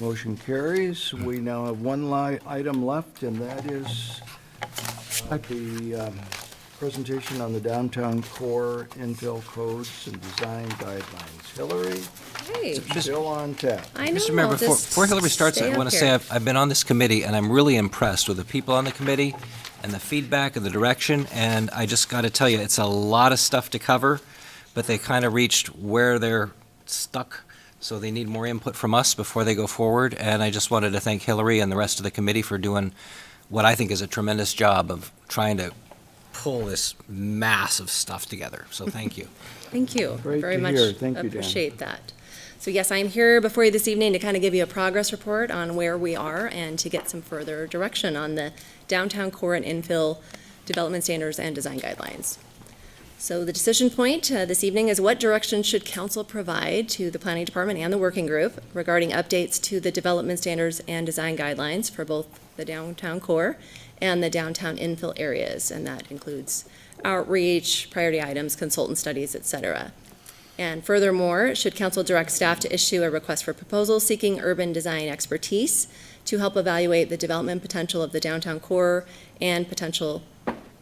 Motion carries. We now have one item left, and that is the presentation on the downtown core infill codes and design guidelines. Hillary, Hey, still on tap. I know. Mr. Mayor, before Hillary starts, stay I up want to here. say I've been on this committee, and I'm really impressed with the people on the committee and the feedback and the direction, and I just got to tell you, it's a lot of stuff to cover, but they kind of reached where they're stuck, so they need more input from us before they go forward, and I just wanted to thank Hillary and the rest of the committee for doing what I think is a tremendous job of trying to pull this mass of stuff together, so thank you. Thank you Great very to much. hear. Thank you, Dan. Appreciate that. So yes, I'm here before you this evening to kind of give you a progress report on where we are and to get some further direction on the downtown core and infill development standards and design guidelines. So the decision point this evening is what direction should council provide to the planning department and the working group regarding updates to the development standards and design guidelines for both the downtown core and the downtown infill areas, and that includes outreach, priority items, consultant studies, et cetera. And furthermore, should council direct staff to issue a request for proposal seeking urban design expertise to help evaluate the development potential of the downtown core and potential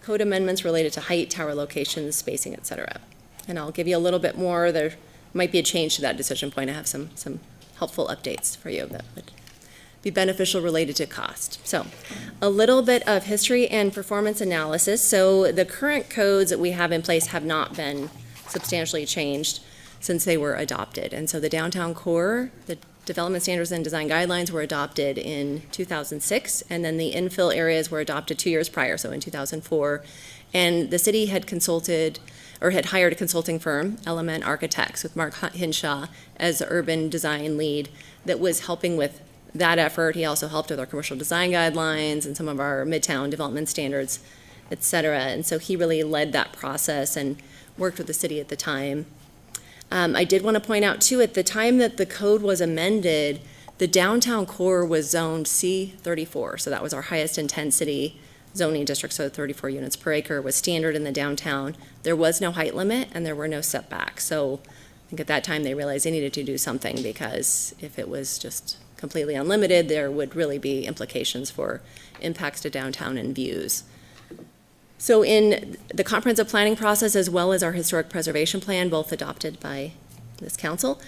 code amendments related to height, tower locations, spacing, et cetera. And I'll give you a little bit more. There might be a change to that decision point. I have some helpful updates for you that would be beneficial related to cost. So a little bit of history and performance analysis. So the current codes that we have in place have not been substantially changed since they were adopted. And so the downtown core, the development standards and design guidelines were adopted in 2006, and then the infill areas were adopted 2 years prior, so in 2004. And the city had consulted, or had hired a consulting firm, Element Architects, with Mark Hinshaw as the urban design lead that was helping with that effort. He also helped with our commercial design guidelines and some of our midtown development standards, et cetera. And so he really led that process and worked with the city at the time. I did want to point out, too, at the time that the code was amended, the downtown core was zoned C34, so that was our highest intensity zoning district, so 34 units per acre was standard in the downtown. There was no height limit, and there were no setbacks. So I think at that time they realized they needed to do something, because if it was just completely unlimited, there would really be implications for impacts to downtown and views. So in the comprehensive planning process, as well as our historic preservation plan, both adopted by this council,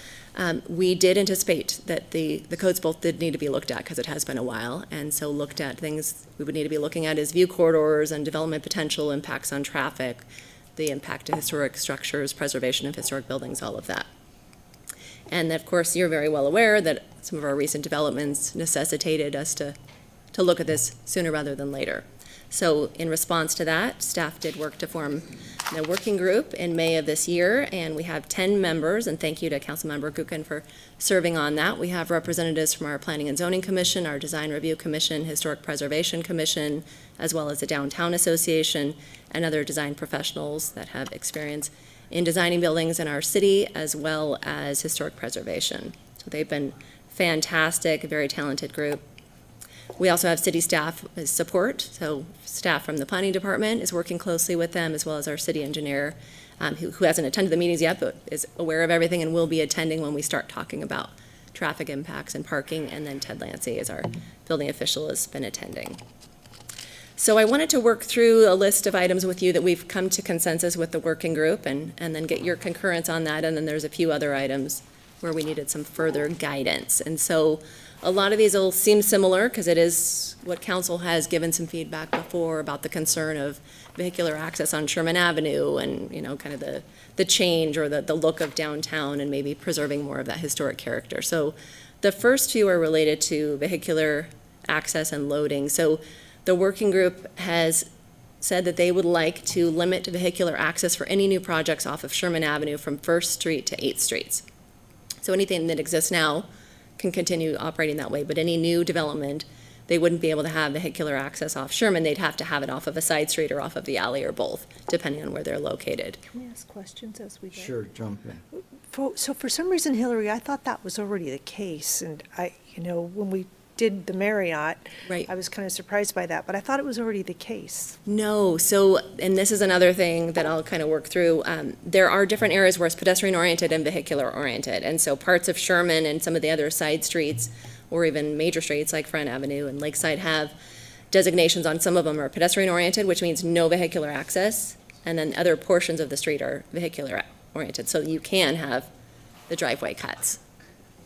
we did anticipate that the codes both did need to be looked at, because it has been a while, and so looked at things we would need to be looking at as view corridors and development potential, impacts on traffic, the impact to historic structures, preservation of historic buildings, all of that. And of course, you're very well aware that some of our recent developments necessitated us to look at this sooner rather than later. So in response to that, staff did work to form a working group in May of this year, and we have 10 members, and thank you to Councilmember Gukin for serving on that. We have representatives from our Planning and Zoning Commission, our Design Review Commission, Historic Preservation Commission, as well as the Downtown Association, and other design professionals that have experience in designing buildings in our city, as well as historic preservation. So they've been fantastic, a very talented group. We also have city staff as support, so staff from the planning department is working closely with them, as well as our city engineer, who hasn't attended the meetings yet, but is aware of everything and will be attending when we start talking about traffic impacts and parking, and then Ted Lancy, as our building official, has been attending. So I wanted to work through a list of items with you that we've come to consensus with the working group, and then get your concurrence on that, and then there's a few other items where we needed some further guidance. And so a lot of these will seem similar, because it is what council has given some feedback before about the concern of vehicular access on Sherman Avenue, and, you know, kind of the change or the look of downtown, and maybe preserving more of that historic character. So the first few are related to vehicular access and loading. So the working group has said that they would like to limit vehicular access for any new projects off of Sherman Avenue from 1st Street to 8th Streets. So anything that exists now can continue operating that way, but any new development, they wouldn't be able to have vehicular access off Sherman. They'd have to have it off of a side street or off of the alley, or both, depending on where they're located. Can we ask questions as we go? Sure, jump in. So for some reason, Hillary, I thought that was already the case, and when we did the Marriott, right, I was kind of surprised by that, but I thought it was already the case. No, so, and this is another thing that I'll kind of work through. There are different areas where it's pedestrian-oriented and vehicular-oriented, and so parts of Sherman and some of the other side streets, or even major streets like Front Avenue and Lakeside, have designations on. Some of them are pedestrian-oriented, which means no vehicular access, and then other portions of the street are vehicular-oriented, so you can have the driveway cuts.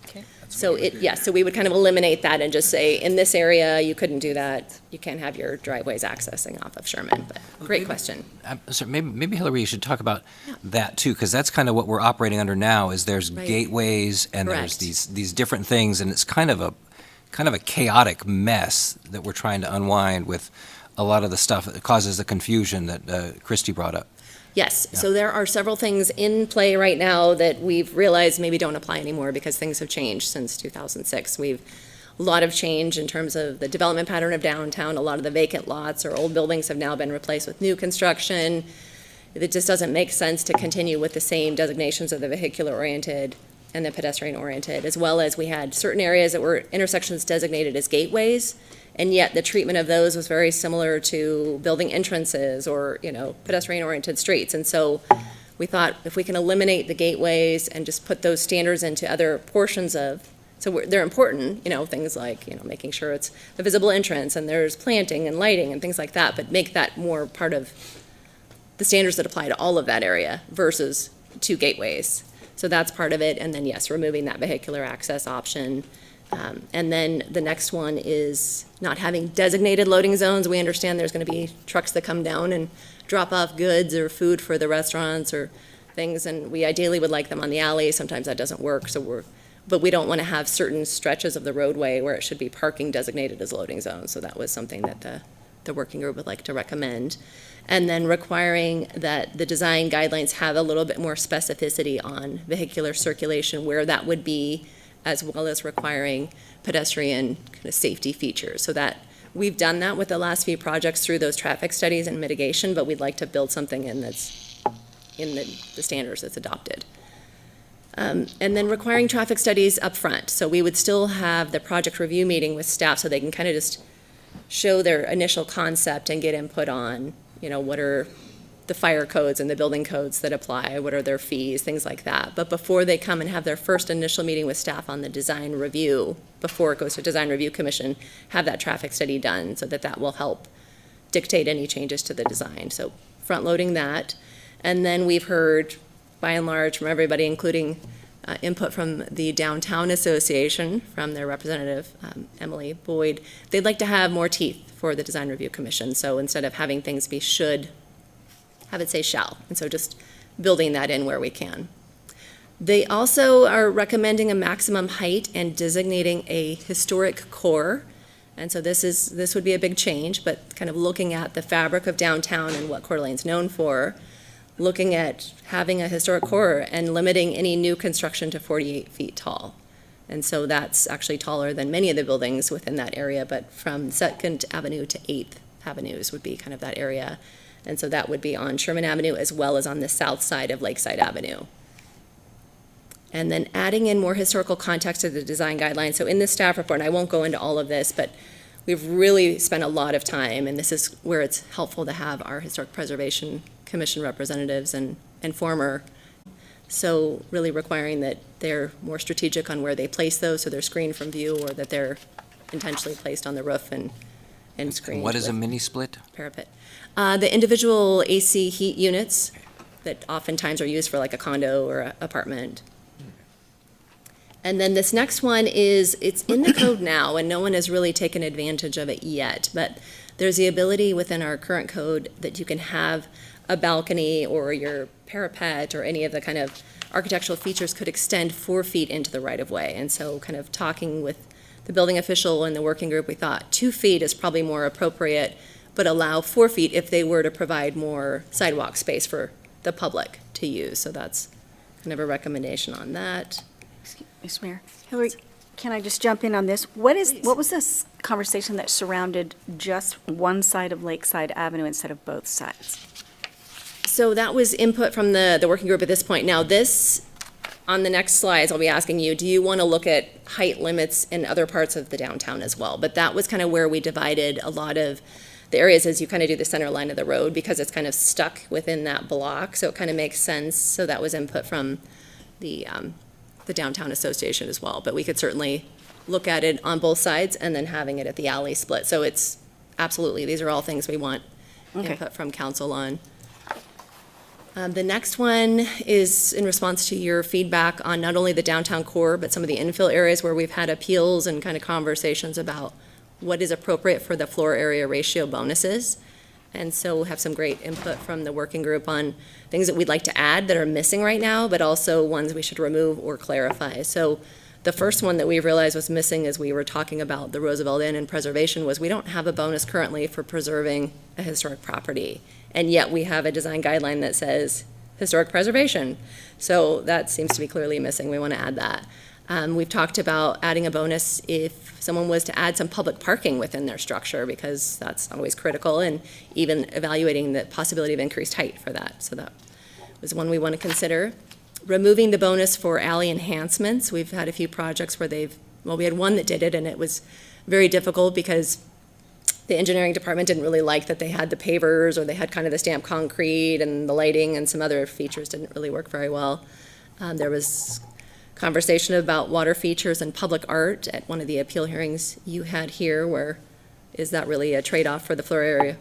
Okay. So so we would kind of eliminate that and just say, in this area, you couldn't do that. You can't have your driveways accessing off of Sherman, but great question. So maybe Hillary, you should talk about that too, because that's kind of what we're operating under now, is there's Right. gateways, and Correct. there's these different things, and it's kind of a chaotic mess that we're trying to unwind with a lot of the stuff that causes the confusion that Christy brought up. Yes, Yeah. so there are several things in play right now that we've realized maybe don't apply anymore, because things have changed since 2006. A lot of change in terms of the development pattern of downtown. A lot of the vacant lots or old buildings have now been replaced with new construction. It just doesn't make sense to continue with the same designations of the vehicular-oriented and the pedestrian-oriented, as well as we had certain areas that were intersections designated as gateways, and yet the treatment of those was very similar to building entrances or, pedestrian-oriented streets. And so we thought if we can eliminate the gateways and just put those standards into other portions of, they're important, things like, making sure it's a visible entrance and there's planting and lighting and things like that, but make that more part of the standards that apply to all of that area versus two gateways. So that's part of it. And then, yes, removing that vehicular access option. And then the next one is not having designated loading zones. We understand there's going to be trucks that come down and drop off goods or food for the restaurants or things, and we ideally would like them on the alley. Sometimes that doesn't work, but we don't want to have certain stretches of the roadway where it should be parking designated as loading zones. So that was something that the working group would like to recommend. And then requiring that the design guidelines have a little bit more specificity on vehicular circulation, where that would be, as well as requiring pedestrian kind of safety features. So that we've done that with the last few projects through those traffic studies and mitigation, but we'd like to build something in that's in the standards that's adopted. And then requiring traffic studies up front. So we would still have the project review meeting with staff so they can kind of just show their initial concept and get input on, what are the fire codes and the building codes that apply, what are their fees, things like that. But before they come and have their first initial meeting with staff on the design review, before it goes to Design Review Commission, have that traffic study done so that will help dictate any changes to the design. So front-loading that. And then we've heard, by and large, from everybody, including input from the Downtown Association, from their representative, Emily Boyd. They'd like to have more teeth for the Design Review Commission. So instead of having things be should, have it say shall. And so just building that in where we can. They also are recommending a maximum height and designating a historic core. And so this would be a big change, but kind of looking at the fabric of downtown and what Coeur d'Alene's known for, looking at having a historic core and limiting any new construction to 48 feet tall. And so that's actually taller than many of the buildings within that area, but from 2nd Avenue to 8th Avenues would be kind of that area. And so that would be on Sherman Avenue as well as on the south side of Lakeside Avenue. And then adding in more historical context to the design guidelines. So in the staff report, and I won't go into all of this, but we've really spent a lot of time, and this is where it's helpful to have our Historic Preservation Commission representatives and former. So really requiring that they're more strategic on where they place those, so they're screened from view, or that they're intentionally placed on the roof and screened. What is a with mini split? parapet. The individual AC heat units that oftentimes are used for like a condo or a apartment. And then this next one it's in the code now, and no one has really taken advantage of it yet, but there's the ability within our current code that you can have a balcony or your parapet or any of the kind of architectural features could extend 4 feet into the right-of-way. And so kind of talking with the building official and the working group, we thought 2 feet is probably more appropriate, but allow 4 feet if they were to provide more sidewalk space for the public to use. So that's kind of a recommendation on that. Ms. Mayor, Hillary, can I just jump in on this? What was this conversation that surrounded just one side of Lakeside Avenue instead of both sides? So that was input from the working group at this point. Now this, on the next slides, I'll be asking you, do you want to look at height limits in other parts of the downtown as well? But that was kind of where we divided a lot of the areas as you kind of do the center line of the road, because it's kind of stuck within that block. So it kind of makes sense. So that was input from the Downtown Association as well. But we could certainly look at it on both sides and then having it at the alley split. So it's absolutely, these are all things we want input from council on. The next one is in response to your feedback on not only the downtown core, but some of the infill areas where we've had appeals and kind of conversations about what is appropriate for the floor area ratio bonuses. And so we'll have some great input from the working group on things that we'd like to add that are missing right now, but also ones we should remove or clarify. So the first one that we realized was missing as we were talking about the Roosevelt Inn and preservation was we don't have a bonus currently for preserving a historic property. And yet we have a design guideline that says historic preservation. So that seems to be clearly missing. We want to add that. We've talked about adding a bonus if someone was to add some public parking within their structure, because that's always critical, and even evaluating the possibility of increased height for that. So that was one we want to consider. Removing the bonus for alley enhancements. We've had a few projects where we had one that did it, and it was very difficult because the engineering department didn't really like that they had the pavers, or they had kind of the stamped concrete, and the lighting and some other features didn't really work very well. There was conversation about water features and public art at one of the appeal hearings you had here, where is that really a trade-off for the floor area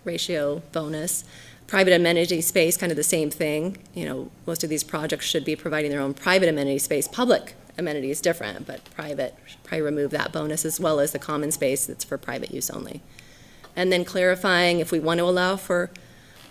ratio bonus? Private amenity space, kind of the same thing. Most of these projects should be providing their own private amenity space. Public amenity is different, but private, should probably remove that bonus, as well as the common space that's for private use only. And then clarifying if we want to allow for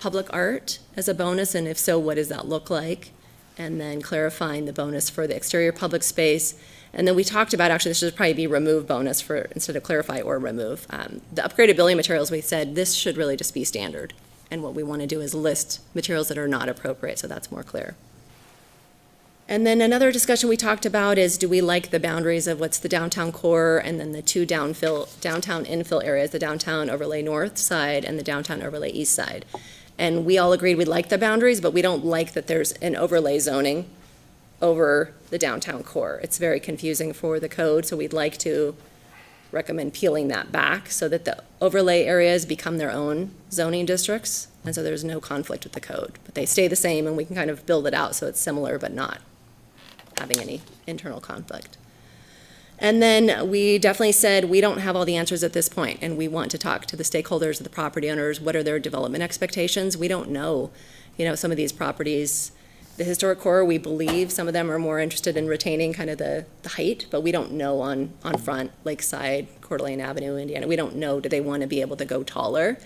public art as a bonus, and if so, what does that look like? And then clarifying the bonus for the exterior public space. And then we talked about, actually, this should probably be remove bonus instead of clarify or remove. The upgraded building materials, we said this should really just be standard. And what we want to do is list materials that are not appropriate, so that's more clear. And then another discussion we talked about is, do we like the boundaries of what's the downtown core and then the two downtown infill areas, the downtown overlay north side and the downtown overlay east side? And we all agreed we like the boundaries, but we don't like that there's an overlay zoning over the downtown core. It's very confusing for the code, so we'd like to recommend peeling that back so that the overlay areas become their own zoning districts, and so there's no conflict with the code. But they stay the same, and we can kind of build it out so it's similar but not having any internal conflict. And then we definitely said we don't have all the answers at this point, and we want to talk to the stakeholders, the property owners. What are their development expectations? We don't know. Some of these properties, the historic core, we believe some of them are more interested in retaining kind of the height, but we don't know on front, Lakeside, Coeur d'Alene Avenue, Indiana. We don't know, do they want to be able to go taller?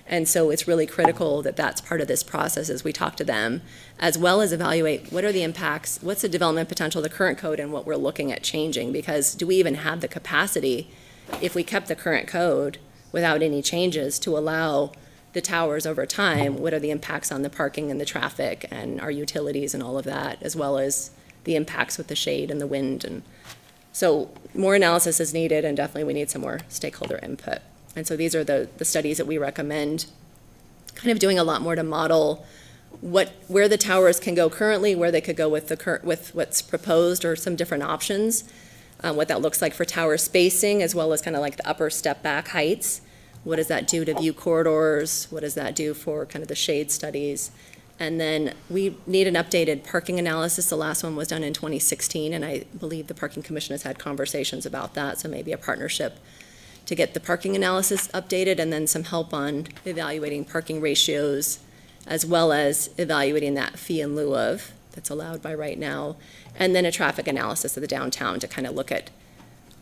And so it's really critical that that's part of this process as we talk to them, as well as evaluate what are the impacts, what's the development potential of the current code and what we're looking at changing, because do we even have the capacity, if we kept the current code without any changes, to allow the towers over time? What are the impacts on the parking and the traffic and our utilities and all of that, as well as the impacts with the shade and the wind? And so more analysis is needed, and definitely we need some more stakeholder input. And so these are the studies that we recommend, kind of doing a lot more to model where the towers can go currently, where they could go with with what's proposed, or some different options, what that looks like for tower spacing, as well as kind of like the upper step back heights. What does that do to view corridors? What does that do for kind of the shade studies? And then we need an updated parking analysis. The last one was done in 2016, and I believe the Parking Commission has had conversations about that, so maybe a partnership to get the parking analysis updated, and then some help on evaluating parking ratios, as well as evaluating that fee in lieu of that's allowed by right now, and then a traffic analysis of the downtown to kind of look at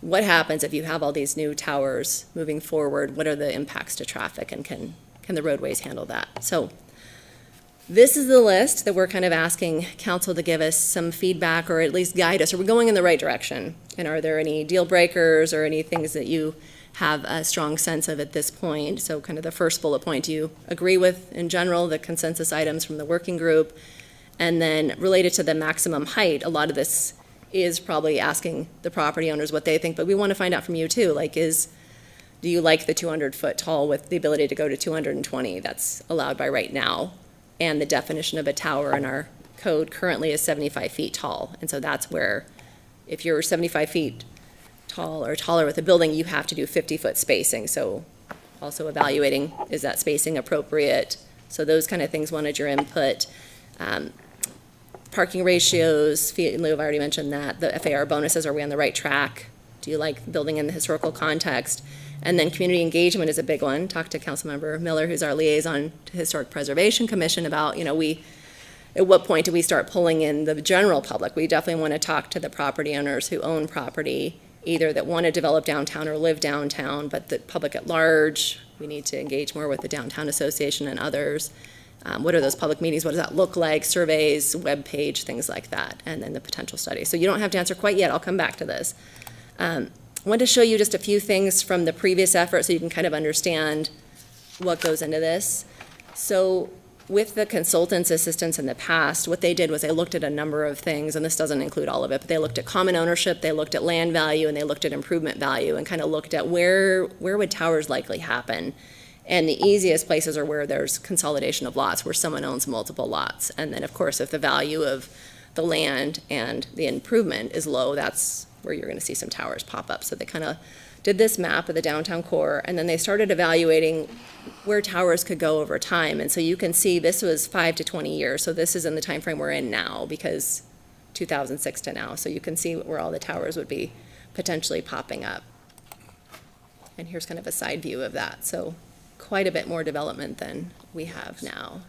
what happens if you have all these new towers moving forward. What are the impacts to traffic, and can the roadways handle that? So this is the list that we're kind of asking council to give us some feedback, or at least guide us. Are we going in the right direction? And are there any deal breakers or any things that you have a strong sense of at this point? So kind of the first bullet point, do you agree with, in general, the consensus items from the working group? And then related to the maximum height, a lot of this is probably asking the property owners what they think, but we want to find out from you too, do you like the 200-foot tall with the ability to go to 220 that's allowed by right now? And the definition of a tower in our code currently is 75 feet tall. And so that's where, if you're 75 feet tall or taller with a building, you have to do 50-foot spacing. So also evaluating, is that spacing appropriate? So those kind of things wanted your input. Parking ratios, fee in lieu, I've already mentioned that. The FAR bonuses, are we on the right track? Do you like building in the historical context? And then community engagement is a big one. Talk to Councilmember Miller, who's our liaison to Historic Preservation Commission, about, at what point do we start pulling in the general public? We definitely want to talk to the property owners who own property, either that want to develop downtown or live downtown, but the public at large. We need to engage more with the Downtown Association and others. What are those public meetings? What does that look like? Surveys, web page, things like that, and then the potential study. So you don't have to answer quite yet. I'll come back to this. I wanted to show you just a few things from the previous effort so you can kind of understand what goes into this. So with the consultant's assistance in the past, what they did was they looked at a number of things, and this doesn't include all of it, but they looked at common ownership, they looked at land value, and they looked at improvement value, and kind of looked at where would towers likely happen. And the easiest places are where there's consolidation of lots, where someone owns multiple lots. And then, of course, if the value of the land and the improvement is low, that's where you're going to see some towers pop up. So they kind of did this map of the downtown core, and then they started evaluating where towers could go over time. And so you can see this was 5 to 20 years. So this is in the time frame we're in now, because 2006 to now. So you can see where all the towers would be potentially popping up. And here's kind of a side view of that. So quite a bit more development than we have now.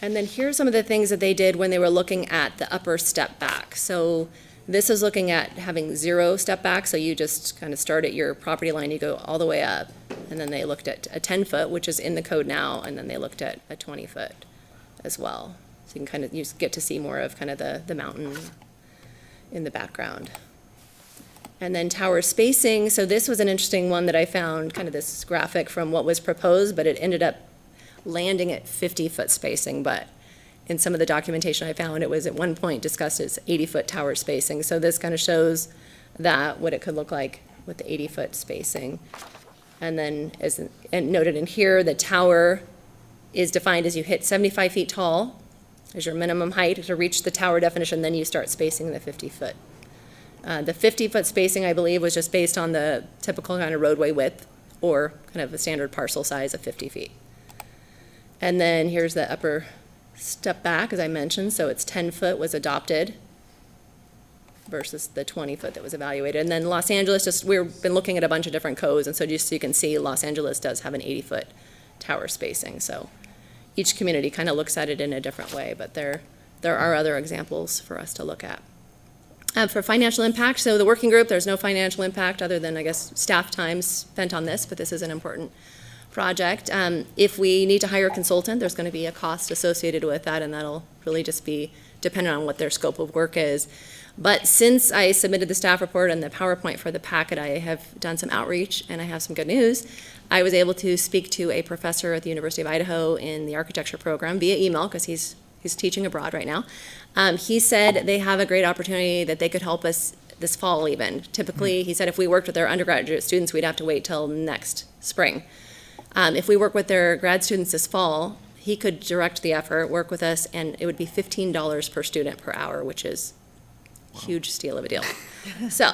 And then here's some of the things that they did when they were looking at the upper step back. So this is looking at having 0 step back, so you just kind of start at your property line, you go all the way up, and then they looked at a 10-foot, which is in the code now, and then they looked at a 20-foot as well. So you can kind of, you get to see more of kind of the mountain in the background. And then tower spacing, so this was an interesting one that I found, kind of this graphic from what was proposed, but it ended up landing at 50-foot spacing, but in some of the documentation I found, it was at one point discussed as 80-foot tower spacing. So this kind of shows that, what it could look like with the 80-foot spacing. And then, as noted in here, the tower is defined as you hit 75 feet tall as your minimum height to reach the tower definition, then you start spacing the 50-foot. The 50-foot spacing, I believe, was just based on the typical kind of roadway width, or kind of a standard parcel size of 50 feet. And then here's the upper step back, as I mentioned, so it's 10-foot was adopted versus the 20-foot that was evaluated. And then Los Angeles, we've been looking at a bunch of different codes, and so just so you can see, Los Angeles does have an 80-foot tower spacing. So each community kind of looks at it in a different way, but there are other examples for us to look at. For financial impact, so the working group, there's no financial impact other than, I guess, staff time spent on this, but this is an important project. If we need to hire a consultant, there's going to be a cost associated with that, and that'll really just be dependent on what their scope of work is. But since I submitted the staff report and the PowerPoint for the packet, I have done some outreach, and I have some good news. I was able to speak to a professor at the University of Idaho in the architecture program via email, because he's teaching abroad right now. He said they have a great opportunity that they could help us this fall even. Typically, he said if we worked with their undergraduate students, we'd have to wait till next spring. If we work with their grad students this fall, he could direct the effort, work with us, and it would be $15 per student per hour, which is a huge steal of a deal. So,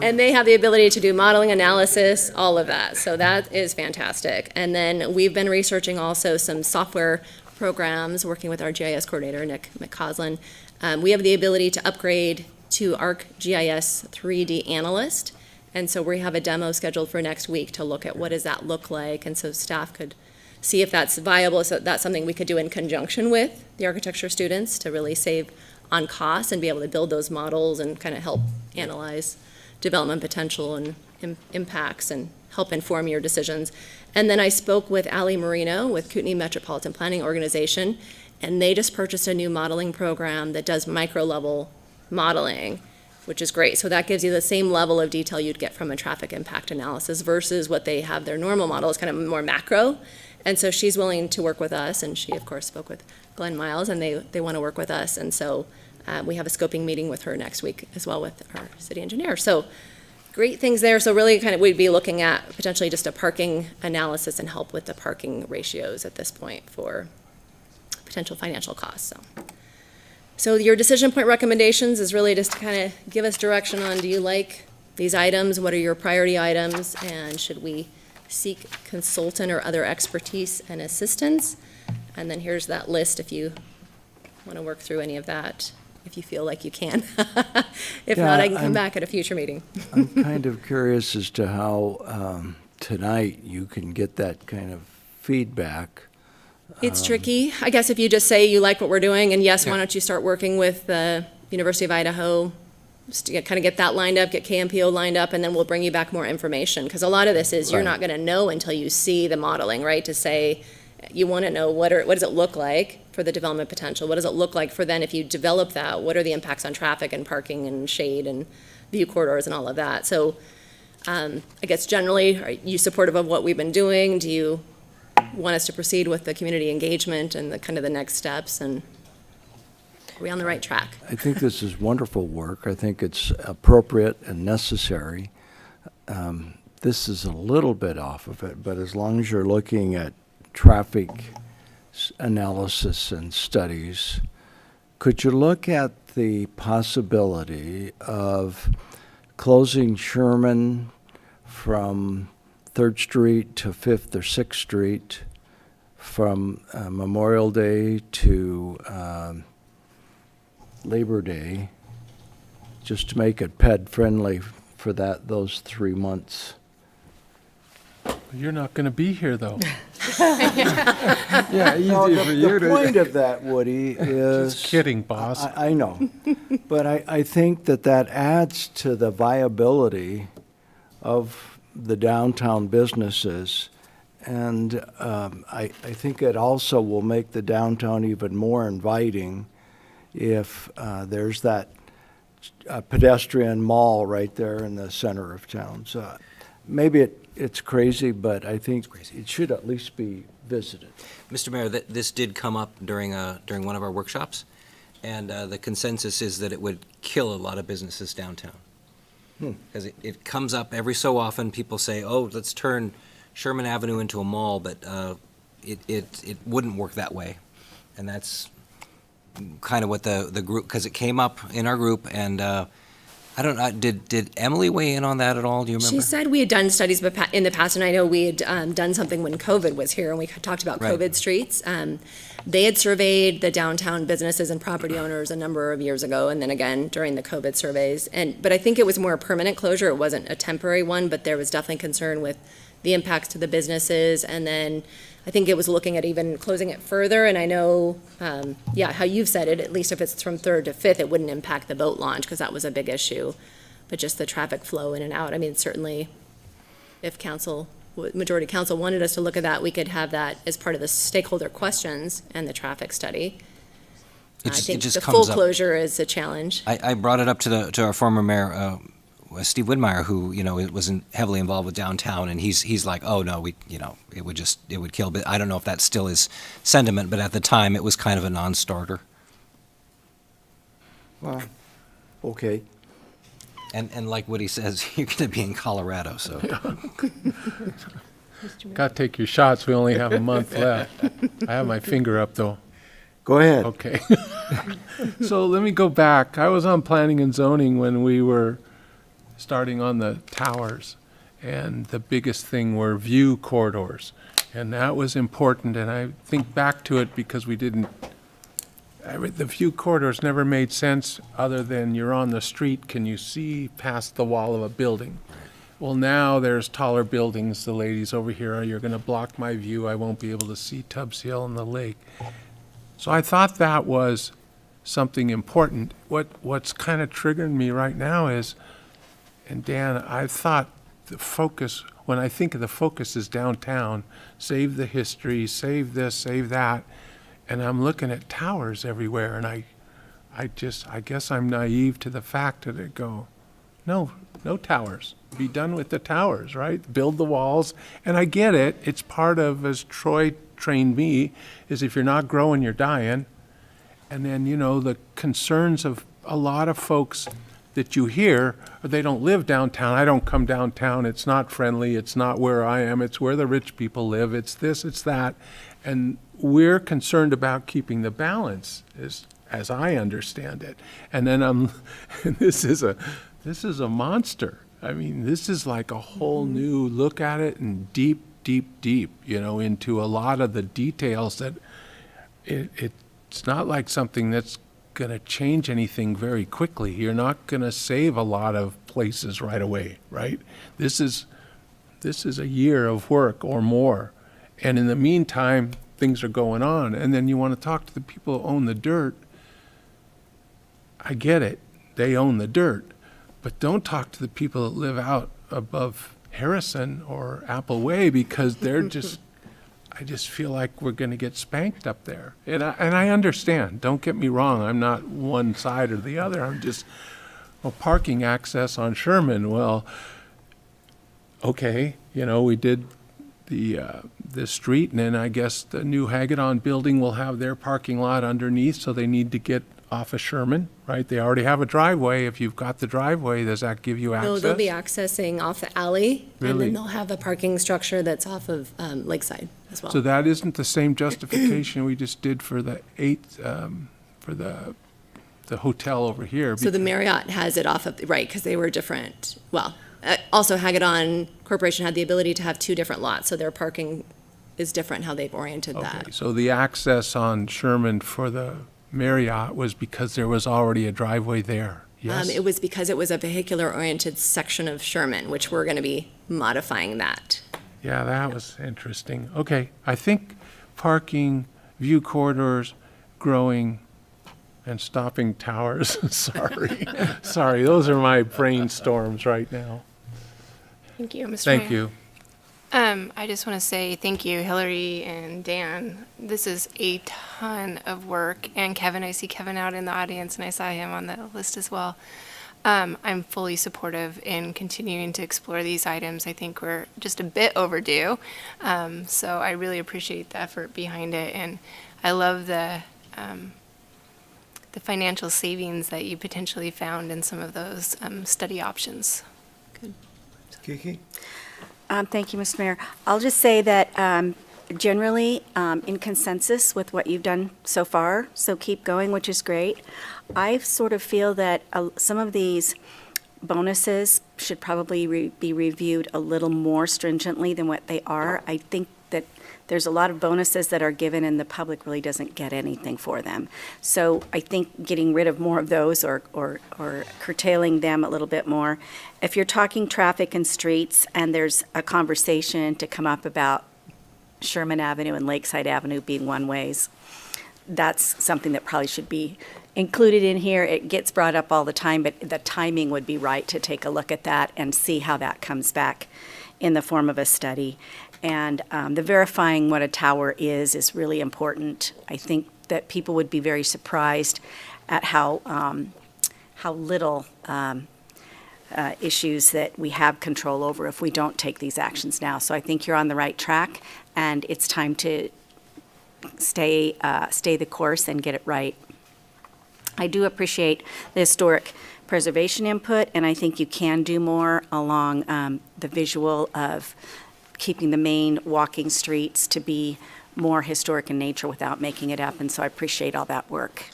and they have the ability to do modeling analysis, all of that. So that is fantastic. And then we've been researching also some software programs, working with our GIS coordinator, Nick McCausland. We have the ability to upgrade to ArcGIS 3D Analyst. And so we have a demo scheduled for next week to look at what does that look like. And so staff could see if that's viable. So that's something we could do in conjunction with the architecture students to really save on costs and be able to build those models and kind of help analyze development potential and impacts and help inform your decisions. And then I spoke with Ali Marino with Kootenai Metropolitan Planning Organization, and they just purchased a new modeling program that does micro-level modeling, which is great. So that gives you the same level of detail you'd get from a traffic impact analysis versus what they have, their normal model is kind of more macro. And so she's willing to work with us, and she, of course, spoke with Glenn Miles, and they want to work with us. And so we have a scoping meeting with her next week as well with our city engineer. So great things there. So really kind of we'd be looking at potentially just a parking analysis and help with the parking ratios at this point for potential financial costs. So your decision point recommendations is really just to kind of give us direction on, do you like these items? What are your priority items? And should we seek consultant or other expertise and assistance? And then here's that list if you want to work through any of that, if you feel like you can. If not, I can come back at a future meeting. I'm kind of curious as to how tonight you can get that kind of feedback. It's tricky. I guess if you just say you like what we're doing, and yes, why don't you start working with the University of Idaho, just to kind of get that lined up, get KMPO lined up, and then we'll bring you back more information. Because a lot of this is you're not going to know until you see the modeling, right? To say, you want to know what does it look like for the development potential? What does it look like for then if you develop that? What are the impacts on traffic and parking and shade and view corridors and all of that? So I guess generally, are you supportive of what we've been doing? Do you want us to proceed with the community engagement and the kind of the next steps, and are we on the right track? I think this is wonderful work. I think it's appropriate and necessary. This is a little bit off of it, but as long as you're looking at traffic analysis and studies, could you look at the possibility of closing Sherman from 3rd Street to 5th or 6th Street from Memorial Day to Labor Day, just to make it ped-friendly for those 3 months? You're not going to be here, though. Yeah, easy No, for you the to. point of that, Woody, is... Just kidding, boss. I know. But I think that adds to the viability of the downtown businesses. And I think it also will make the downtown even more inviting if there's that pedestrian mall right there in the center of town. So maybe it's crazy, but I think it should at least be visited. Mr. Mayor, this did come up during one of our workshops, and the consensus is that it would kill a lot of businesses downtown. Because it comes up every so often. People say, oh, let's turn Sherman Avenue into a mall, but it wouldn't work that way. And that's kind of what the group, because it came up in our group, and I don't know, did Emily weigh in on that at all? Do you remember? She said we had done studies in the past, and I know we had done something when COVID was here, and we talked about Right. COVID streets. They had surveyed the downtown businesses and property owners a number of years ago, and then again during the COVID surveys. But I think it was more a permanent closure. It wasn't a temporary one, but there was definitely concern with the impacts to the businesses. And then I think it was looking at even closing it further. And I know, how you've said it, at least if it's from 3rd to 5th, it wouldn't impact the boat launch because that was a big issue. But just the traffic flow in and out. I mean, certainly if majority council wanted us to look at that, we could have that as part of the stakeholder questions and the traffic study. I think the full closure is a challenge. I brought it up to our former mayor, Steve Widmeyer, who was heavily involved with downtown, and he's like, oh no, it would kill. But I don't know if that still is sentiment, but at the time it was kind of a non-starter. Well, okay. And like Woody says, you're going to be in Colorado, so. Got to take your shots. We only have a month left. I have my finger up, though. Go ahead. Okay. So let me go back. I was on planning and zoning when we were starting on the towers, and the biggest thing were view corridors, and that was important. And I think back to it because the view corridors never made sense other than you're on the street, can you see past the wall of a building? Well, now there's taller buildings. The ladies over here, you're going to block my view. I won't be able to see Tubbs Hill and the lake. So I thought that was something important. What's kind of triggering me right now is, and Dan, I thought the focus, when I think of the focus is downtown, save the history, save this, save that, and I'm looking at towers everywhere, and I guess I'm naive to the fact that it go, no towers. Be done with the towers, right? Build the walls. And I get it. It's part of, as Troy trained me, is if you're not growing, you're dying. And then, the concerns of a lot of folks that you hear, they don't live downtown. I don't come downtown. It's not friendly. It's not where I am. It's where the rich people live. It's this, it's that. And we're concerned about keeping the balance, as I understand it. And then this is a monster. I mean, this is like a whole new look at it, and deep, into a lot of the details that it's not like something that's going to change anything very quickly. You're not going to save a lot of places right away, right? This is a year of work or more. And in the meantime, things are going on. And then you want to talk to the people who own the dirt. I get it. They own the dirt. But don't talk to the people that live out above Harrison or Apple Way, because they're just, I just feel like we're going to get spanked up there. And I understand. Don't get me wrong. I'm not one side or the other. I'm just, parking access on Sherman. Well, okay, we did the the street, and then I guess the new Hagedon building will have their parking lot underneath, so they need to get off of Sherman, right? They already have a driveway. If you've got the driveway, does that give you access? No, they'll be accessing off the alley, and Really? then they'll have a parking structure that's off of Lakeside as well. So that isn't the same justification we just did for the for the hotel over here. So the Marriott has it off of, right, because they were different. Well, also Hagedon Corporation had the ability to have two different lots, so their parking is different how they've oriented that. Okay, so the access on Sherman for the Marriott was because there was already a driveway there, yes? It was because it was a vehicular-oriented section of Sherman, which we're going to be modifying that. Yeah, that was interesting. Okay, I think parking, view corridors, growing, and stopping towers, sorry. Sorry, those are my brainstorms right now. Thank you, Mr. Thank Mayor. you. I just want to say thank you, Hillary and Dan. This is a ton of work. And Kevin, I see Kevin out in the audience, and I saw him on the list as well. I'm fully supportive in continuing to explore these items. I think we're just a bit overdue. So I really appreciate the effort behind it. And I love the financial savings that you potentially found in some of those study options. Good. Kiki? Thank you, Mr. Mayor. I'll just say that generally in consensus with what you've done so far, so keep going, which is great. I sort of feel that some of these bonuses should probably be reviewed a little more stringently than what they are. I think that there's a lot of bonuses that are given and the public really doesn't get anything for them. So I think getting rid of more of those or curtailing them a little bit more. If you're talking traffic and streets and there's a conversation to come up about Sherman Avenue and Lakeside Avenue being one-ways, that's something that probably should be included in here. It gets brought up all the time, but the timing would be right to take a look at that and see how that comes back in the form of a study. And the verifying what a tower is really important. I think that people would be very surprised at how little issues that we have control over if we don't take these actions now. So I think you're on the right track, and it's time to stay the course and get it right. I do appreciate the historic preservation input, and I think you can do more along the visual of keeping the main walking streets to be more historic in nature without making it up, and so I appreciate all that work.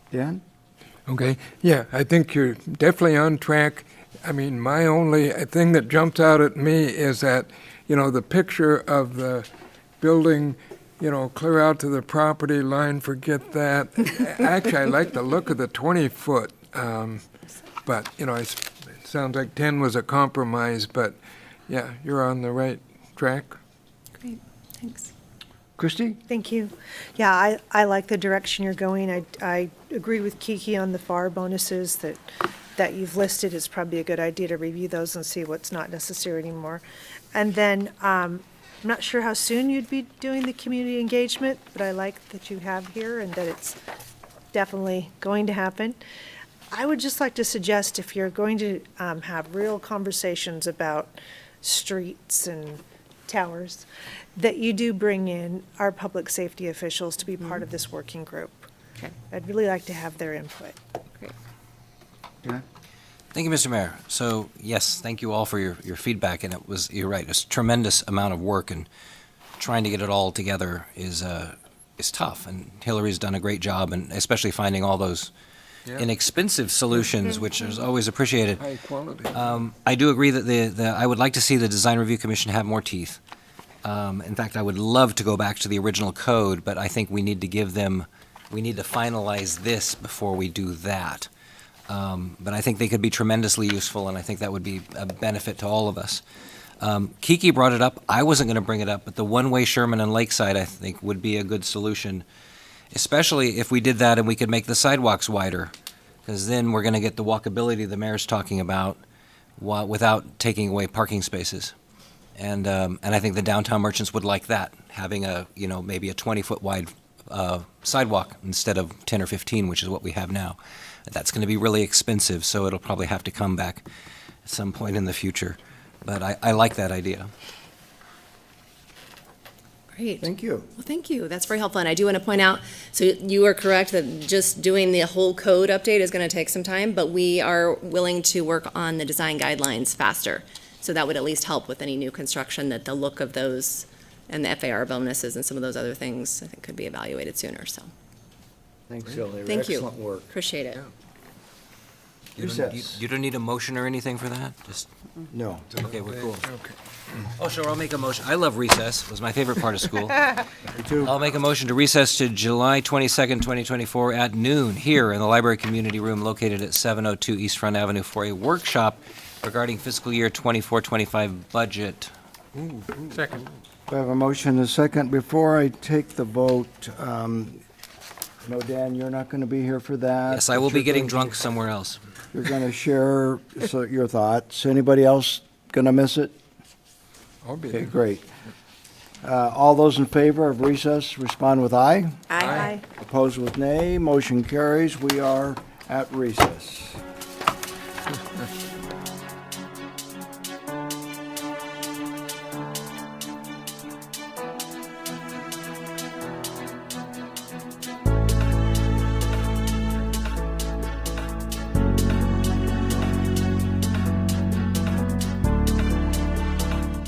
Dan? Okay, yeah, I think you're definitely on track. I mean, my only thing that jumps out at me is that, the picture of the building, clear out to the property line, forget that. Actually, I like the look of the 20-foot, but, it sounds like 10 was a compromise, but yeah, you're on the right track. Great, thanks. Christie? Thank you. Yeah, I like the direction you're going. I agree with Kiki on the FAR bonuses that you've listed. It's probably a good idea to review those and see what's not necessary anymore. And then, I'm not sure how soon you'd be doing the community engagement, but I like that you have here and that it's definitely going to happen. I would just like to suggest if you're going to have real conversations about streets and towers, that you do bring in our public safety officials to be part of this working group. Okay. I'd really like to have their input. Great. Yeah. Thank you, Mr. Mayor. So, yes, thank you all for your feedback, and you're right, it's a tremendous amount of work, and trying to get it all together is tough, and Hillary's done a great job, and especially finding all those inexpensive solutions, which is always appreciated. High quality. I do agree that I would like to see the Design Review Commission have more teeth. In fact, I would love to go back to the original code, but I think we need to finalize this before we do that. But I think they could be tremendously useful, and I think that would be a benefit to all of us. Kiki brought it up. I wasn't going to bring it up, but the one-way Sherman and Lakeside, I think, would be a good solution, especially if we did that and we could make the sidewalks wider, because then we're going to get the walkability the mayor's talking about without taking away parking spaces. And I think the downtown merchants would like that, having maybe a 20-foot wide sidewalk instead of 10 or 15, which is what we have now. That's going to be really expensive, so it'll probably have to come back at some point in the future. But I like that idea. Great. Thank you. Well, thank you. That's very helpful. And I do want to point out, so you are correct that just doing the whole code update is going to take some time, but we are willing to work on the design guidelines faster. So that would at least help with any new construction, that the look of those and the FAR bonuses and some of those other things, I think, could be evaluated sooner, so. Thanks, Hillary. Thank you. Excellent work. Appreciate it. Recess. You don't need a motion or anything for that? Just, No. okay, we're cool. Okay. Oh, sure, I'll make a motion. I love recess. It was my favorite part of school. Me too. I'll make a motion to recess to July 22nd, 2024 at noon here in the Library Community Room located at 702 East Front Avenue for a workshop regarding fiscal year 24-25 budget. Second. We have a motion and a second. Before I take the vote, no, Dan, you're not going to be here for that. Yes, I will but be you're getting gonna- drunk somewhere else. You're going to share your thoughts. Anybody else going to miss it? I'll be Okay, there. great. All those in favor of recess, respond with aye. Aye. Opposed with nay. Motion carries. We are at recess.